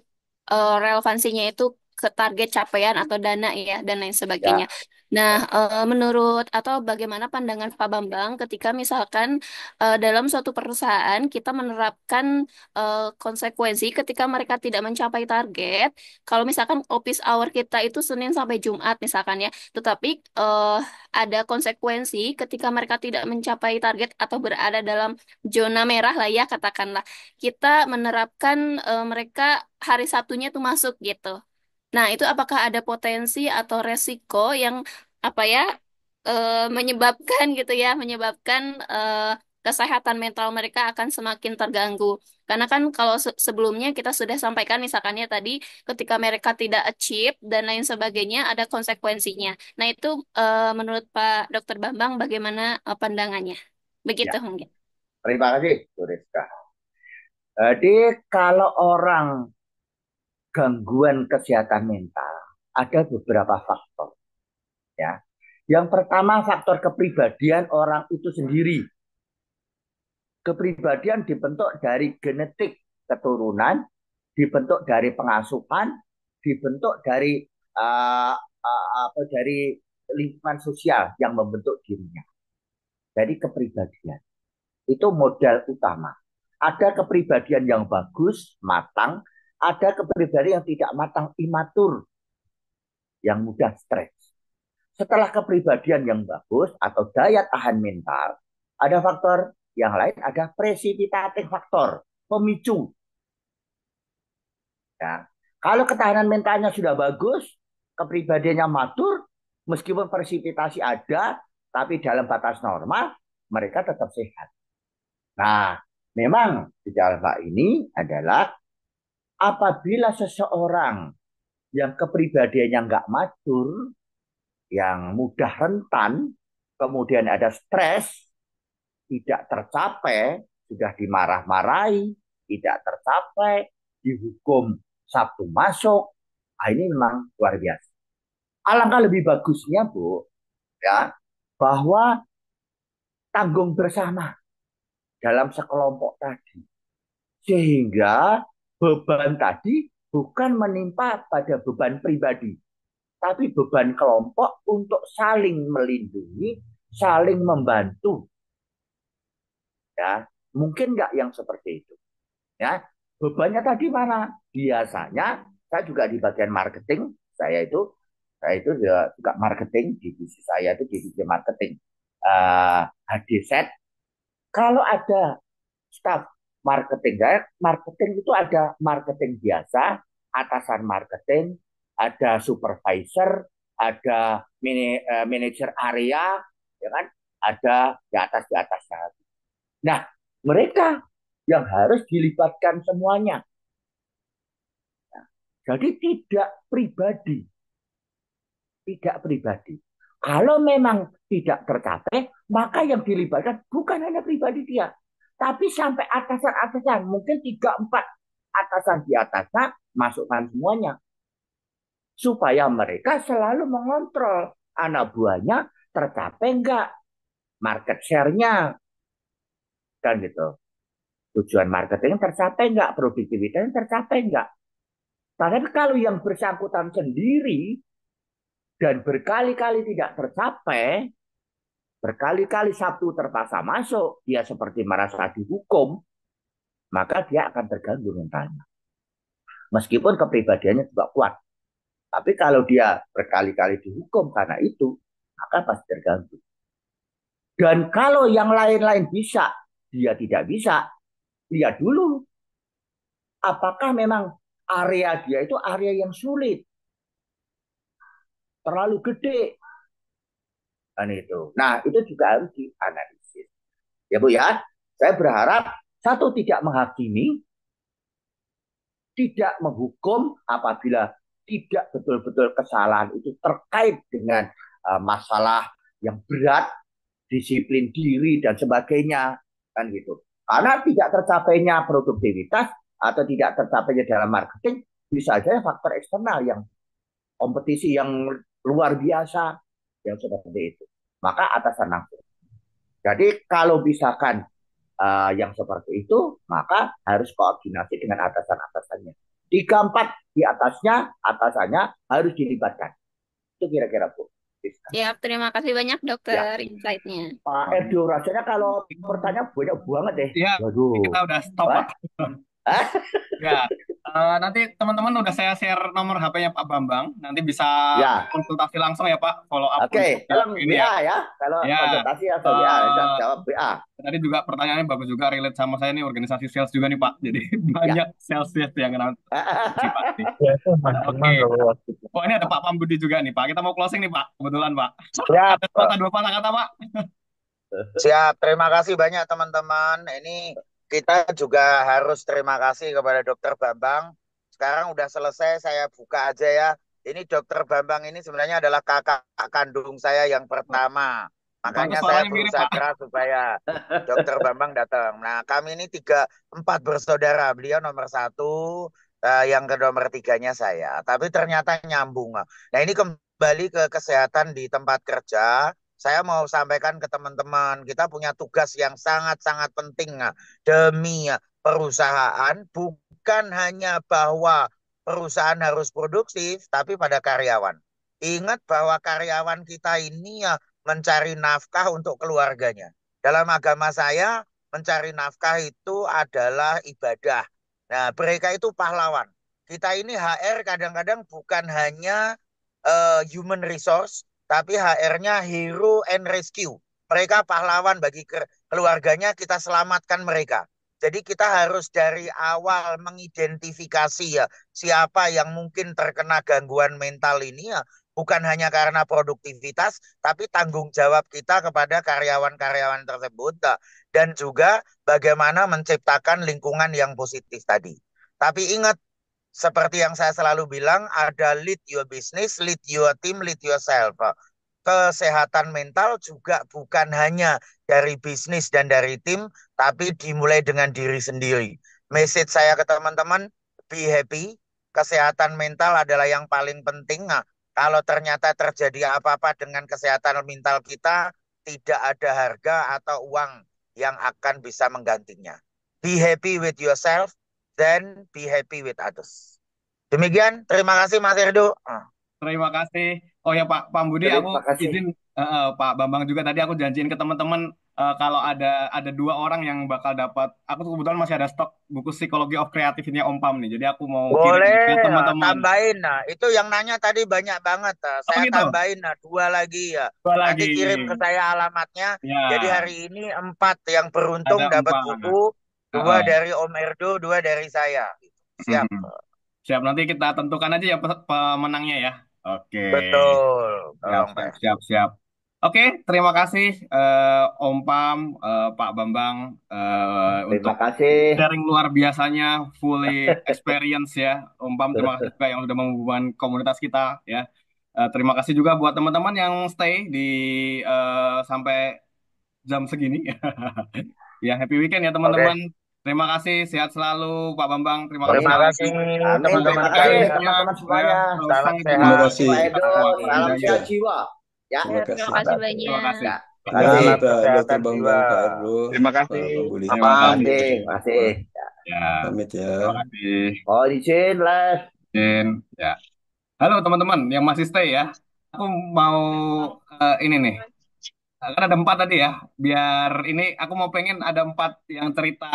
relevansinya itu ke target capaian atau dana ya dan lain sebagainya. Ya. Nah, menurut atau bagaimana pandangan Pak Bambang ketika misalkan dalam suatu perusahaan kita menerapkan konsekuensi ketika mereka tidak mencapai target, kalau misalkan office hour kita itu Senin sampai Jumat misalkan ya, tetapi ada konsekuensi ketika mereka tidak mencapai target atau berada dalam zona merah lah ya katakanlah kita menerapkan mereka hari Sabtunya tuh masuk gitu. Nah, itu apakah ada potensi atau resiko yang apa ya menyebabkan gitu ya, menyebabkan kesehatan mental mereka akan semakin terganggu. Karena kan kalau sebelumnya kita sudah sampaikan misalkannya tadi ketika mereka tidak achieve dan lain sebagainya ada konsekuensinya. Nah, itu menurut Pak Dokter Bambang bagaimana pandangannya? Begitu Ya. mungkin. Terima kasih, Bu Rizka. Jadi kalau orang gangguan kesehatan mental, ada beberapa faktor. Ya. Yang pertama faktor kepribadian orang itu sendiri. Kepribadian dibentuk dari genetik keturunan, dibentuk dari pengasuhan, dibentuk dari dari lingkungan sosial yang membentuk dirinya. Jadi kepribadian itu modal utama. Ada kepribadian yang bagus, matang, ada kepribadian yang tidak matang, imatur, yang mudah stres. Setelah kepribadian yang bagus atau daya tahan mental, ada faktor yang lain, ada presipitatif faktor, pemicu. Ya. Kalau ketahanan mentalnya sudah bagus, kepribadiannya matur, meskipun presipitasi ada, tapi dalam batas normal, mereka tetap sehat. Nah, memang di dalam hal ini adalah apabila seseorang yang kepribadiannya nggak matur, yang mudah rentan, kemudian ada stres, tidak tercapai, sudah dimarah-marahi, tidak tercapai, dihukum Sabtu masuk, ini memang luar biasa. Alangkah lebih bagusnya, Bu, ya, bahwa tanggung bersama dalam sekelompok tadi. Sehingga beban tadi bukan menimpa pada beban pribadi, tapi beban kelompok untuk saling melindungi, saling membantu. Ya, mungkin nggak yang seperti itu. Ya, bebannya tadi mana? Biasanya saya juga di bagian marketing, saya itu juga marketing, divisi saya itu divisi marketing. HD set, kalau ada staff marketing, marketing itu ada marketing biasa, atasan marketing, ada supervisor, ada manajer area, ya kan? Ada di atasnya. Nah, mereka yang harus dilibatkan semuanya. Nah, jadi tidak pribadi. Kalau memang tidak tercapai, maka yang dilibatkan bukan hanya pribadi dia, tapi sampai atasan-atasan, mungkin 3-4 atasan di atasnya, masukkan semuanya. Supaya mereka selalu mengontrol anak buahnya tercapai enggak, market share-nya, kan gitu. Tujuan marketing tercapai enggak, produktivitasnya tercapai enggak. Tapi kalau yang bersangkutan sendiri dan berkali-kali tidak tercapai, berkali-kali Sabtu terpaksa masuk, dia seperti merasa dihukum, maka dia akan terganggu mentalnya. Meskipun kepribadiannya juga kuat. Tapi kalau dia berkali-kali dihukum karena itu, maka pasti terganggu. Dan kalau yang lain-lain bisa, dia tidak bisa, lihat dulu. Apakah memang area dia itu area yang sulit, terlalu gede. Dan itu. Nah, itu juga harus dianalisis. Ya Bu ya, saya berharap satu, tidak menghakimi, tidak menghukum apabila tidak betul-betul kesalahan itu terkait dengan masalah yang berat, disiplin diri dan sebagainya, kan gitu. Karena tidak tercapainya produktivitas atau tidak tercapainya dalam marketing bisa saja faktor eksternal yang kompetisi yang luar biasa yang seperti itu. Maka atasan langsung. Jadi kalau misalkan yang seperti itu, maka harus koordinasi dengan atasan-atasannya. 3-4 di atasnya, atasannya harus dilibatkan. Itu kira-kira Bu. Siap, terima kasih banyak Ya. dokter insight-nya. Pak Edo, rasanya kalau pertanyaan banyak banget deh. Iya, Waduh. kita udah stop Pak. Ya, nanti teman-teman udah saya share nomor HP-nya Pak Bambang. Nanti bisa Ya. konsultasi langsung ya Pak, follow up Oke, untuk kalau ini WA ya. ya. Kalau Ya, konsultasi atau WA, jawab WA. tadi juga pertanyaannya bagus juga, relate sama saya nih, organisasi sales juga nih Pak. Jadi banyak sales yang kenal si Pak. Ya, itu teman-teman loh. Oh, ini ada Pak Pambudi juga nih Pak. Kita mau closing nih Pak, kebetulan Pak. Siap. Ada sepatah dua patah kata Pak. Siap, terima kasih banyak teman-teman. Ini kita juga harus terima kasih kepada Dokter Bambang. Sekarang udah selesai, saya buka aja ya. Ini Dokter Bambang ini sebenarnya adalah kakak kandung saya yang pertama. Makanya saya berusaha keras supaya Dokter Bambang datang. Nah, kami ini 4 bersaudara. Beliau nomor 1, yang ke nomor 3-nya saya. Tapi ternyata nyambung. Nah, ini kembali ke kesehatan di tempat kerja. Saya mau sampaikan ke teman-teman, kita punya tugas yang sangat-sangat penting demi perusahaan, bukan hanya bahwa perusahaan harus produktif, tapi pada karyawan. Ingat bahwa karyawan kita ini mencari nafkah untuk keluarganya. Dalam agama saya, mencari nafkah itu adalah ibadah. Nah, mereka itu pahlawan. Kita ini HR kadang-kadang bukan hanya human resource, tapi HR-nya hero and rescue. Mereka pahlawan bagi keluarganya, kita selamatkan mereka. Jadi kita harus dari awal mengidentifikasi ya siapa yang mungkin terkena gangguan mental ini ya, bukan hanya karena produktivitas, tapi tanggung jawab kita kepada karyawan-karyawan tersebut dan juga bagaimana menciptakan lingkungan yang positif tadi. Tapi ingat, seperti yang saya selalu bilang, ada lead your business, lead your team, lead yourself. Kesehatan mental juga bukan hanya dari bisnis dan dari tim, tapi dimulai dengan diri sendiri. Message saya ke teman-teman, be happy. Kesehatan mental adalah yang paling penting. Nah, kalau ternyata terjadi apa-apa dengan kesehatan mental kita, tidak ada harga atau uang yang akan bisa menggantinya. Be happy with yourself, then be happy with others. Demikian, terima kasih Mas Erdo. Terima kasih. Oh ya Pak Budi, aku izin Pak Bambang juga tadi aku janjiin ke teman-teman kalau ada dua orang yang bakal dapat. Aku kebetulan masih ada stok buku Psikologi of Creativity-nya Om Pam nih. Jadi aku mau kirim Boleh, ke teman-teman. tambahin. Nah, itu yang nanya tadi banyak banget. Oh Saya gitu. tambahin, nah, 2 lagi ya. Dua Nanti lagi. kirim ke saya alamatnya. Jadi Ya, hari ini 4 yang beruntung ada dapat 4. buku. 2 dari Om Erdo, 2 dari saya. Siap. Siap, nanti kita tentukan aja ya pemenangnya ya. Oke. Betul. Siap, Tolong, siap, Pak. siap, siap. Oke, terima kasih Om Pam, Pak Bambang Terima untuk kasih. sharing luar biasanya, fully experience ya. Om Pam, terima kasih juga yang sudah menghubungkan komunitas kita ya. Terima kasih juga buat teman-teman yang stay di sampai jam segini. Ya, happy weekend ya teman-teman. Terima kasih, sehat selalu Pak Bambang. Terima kasih Terima sekali kasih. lagi. Amin. Terima Terima Mudah-mudahan kasih kasih. teman-teman ya, semuanya. selalu Salam strong di Terima dalam sehat. kasih. Pak Edo, kuat salam budaya. sehat jiwa. Ya. Terima Terima kasih. kasih Terima banyak. kasih. Terima Terima kasih kasih. Pak Dr. Kesehatan jiwa. Bambang, Pak Erdo, Terima Pak kasih. Buli. Terima kasih. Terima kasih. Ya, Pamit ya. terima kasih. Oh, izin lah. Izin. Ya. Halo teman-teman yang masih stay ya. Aku mau ini nih. Kan ada 4 tadi ya. Biar ini aku mau pengen ada 4 yang cerita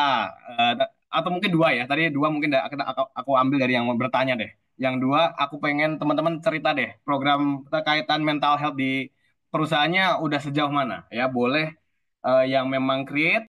eh, atau mungkin 2 ya. Tadi 2 mungkin aku ambil dari yang bertanya deh. Yang 2 aku pengen teman-teman cerita deh program kaitan mental health di perusahaannya udah sejauh mana ya. Boleh yang memang create